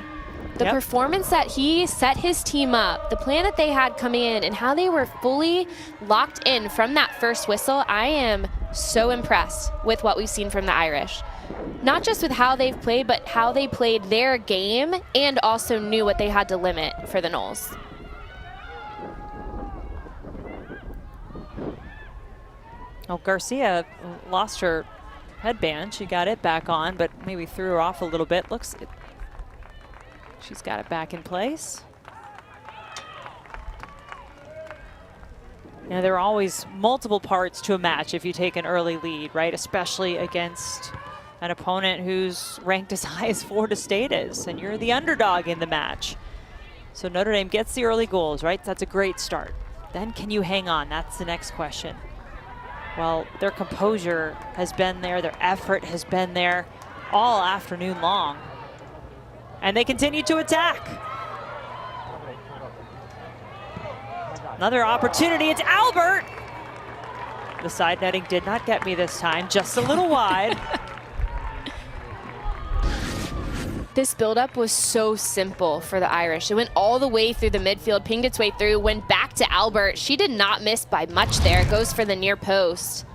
The performance that he set his team up, the plan that they had coming in, and how they were fully locked in from that first whistle, I am so impressed with what we've seen from the Irish. Not just with how they've played, but how they played their game and also knew what they had to limit for the Noles. Oh, Garcia lost her headband. She got it back on, but maybe threw her off a little bit. She's got it back in place. You know, there are always multiple parts to a match if you take an early lead, right? Especially against an opponent who's ranked as high as Florida State is, and you're the underdog in the match. So Notre Dame gets the early goals, right? That's a great start. Then can you hang on? That's the next question. Well, their composure has been there, their effort has been there all afternoon long. And they continue to attack. Another opportunity, it's Albert. The side netting did not get me this time, just a little wide. This buildup was so simple for the Irish. It went all the way through the midfield, pinged its way through, went back to Albert. She did not miss by much there. It goes for the near post.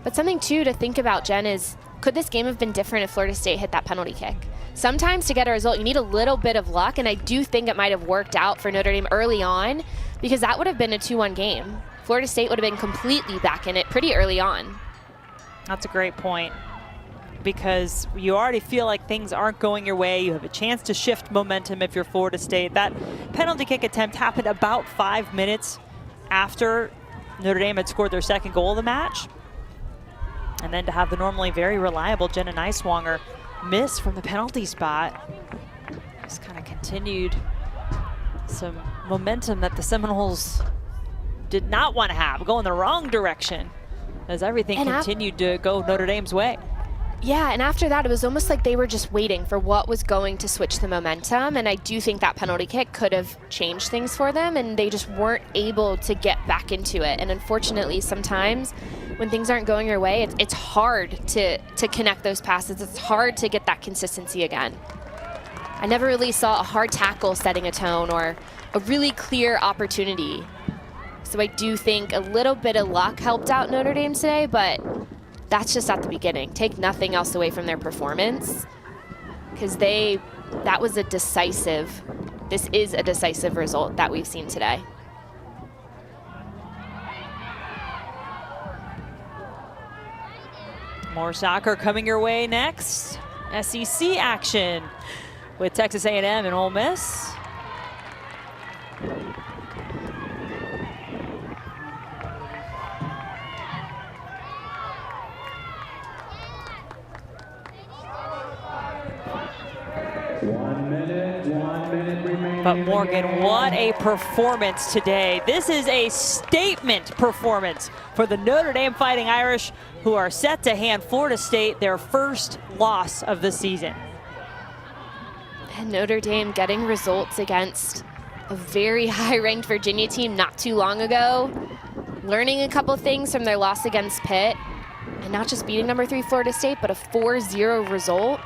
But something, too, to think about, Jen, is could this game have been different if Florida State hit that penalty kick? Sometimes to get a result, you need a little bit of luck, and I do think it might have worked out for Notre Dame early on because that would have been a 2-1 game. Florida State would have been completely back in it pretty early on. That's a great point, because you already feel like things aren't going your way. You have a chance to shift momentum if you're Florida State. That penalty kick attempt happened about 5 minutes after Notre Dame had scored their second goal of the match. And then to have the normally very reliable Jenna Neiswanger miss from the penalty spot just kind of continued some momentum that the Seminoles did not want to have, go in the wrong direction as everything continued to go Notre Dame's way. Yeah, and after that, it was almost like they were just waiting for what was going to switch the momentum, and I do think that penalty kick could have changed things for them, and they just weren't able to get back into it. And unfortunately, sometimes when things aren't going your way, it's hard to connect those passes. It's hard to get that consistency again. I never really saw a hard tackle setting a tone or a really clear opportunity. So I do think a little bit of luck helped out Notre Dame today, but that's just at the beginning. Take nothing else away from their performance, because this is a decisive result that we've seen today. More soccer coming your way next. SEC action with Texas A&M and Ole Miss. But Morgan, what a performance today. This is a statement performance for the Notre Dame Fighting Irish, who are set to hand Florida State their first loss of the season. And Notre Dame getting results against a very high-ranked Virginia team not too long ago, learning a couple things from their loss against Pitt, and not just beating number 3 Florida State, but a 4-0 result.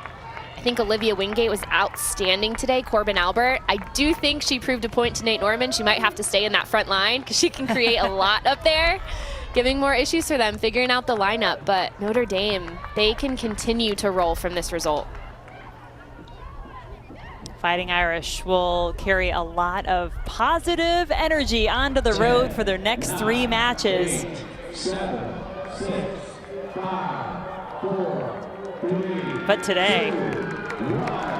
I think Olivia Wingate was outstanding today. Corbin Albert, I do think she proved a point to Nate Norman. She might have to stay in that front line because she can create a lot up there, giving more issues for them, figuring out the lineup. But Notre Dame, they can continue to roll from this result. Fighting Irish will carry a lot of positive energy onto the road for their next 3 matches. 8, 7, 6, 5, 4, 3, But today,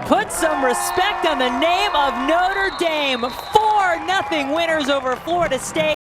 put some respect on the name of Notre Dame. 4-0 winners over Florida State.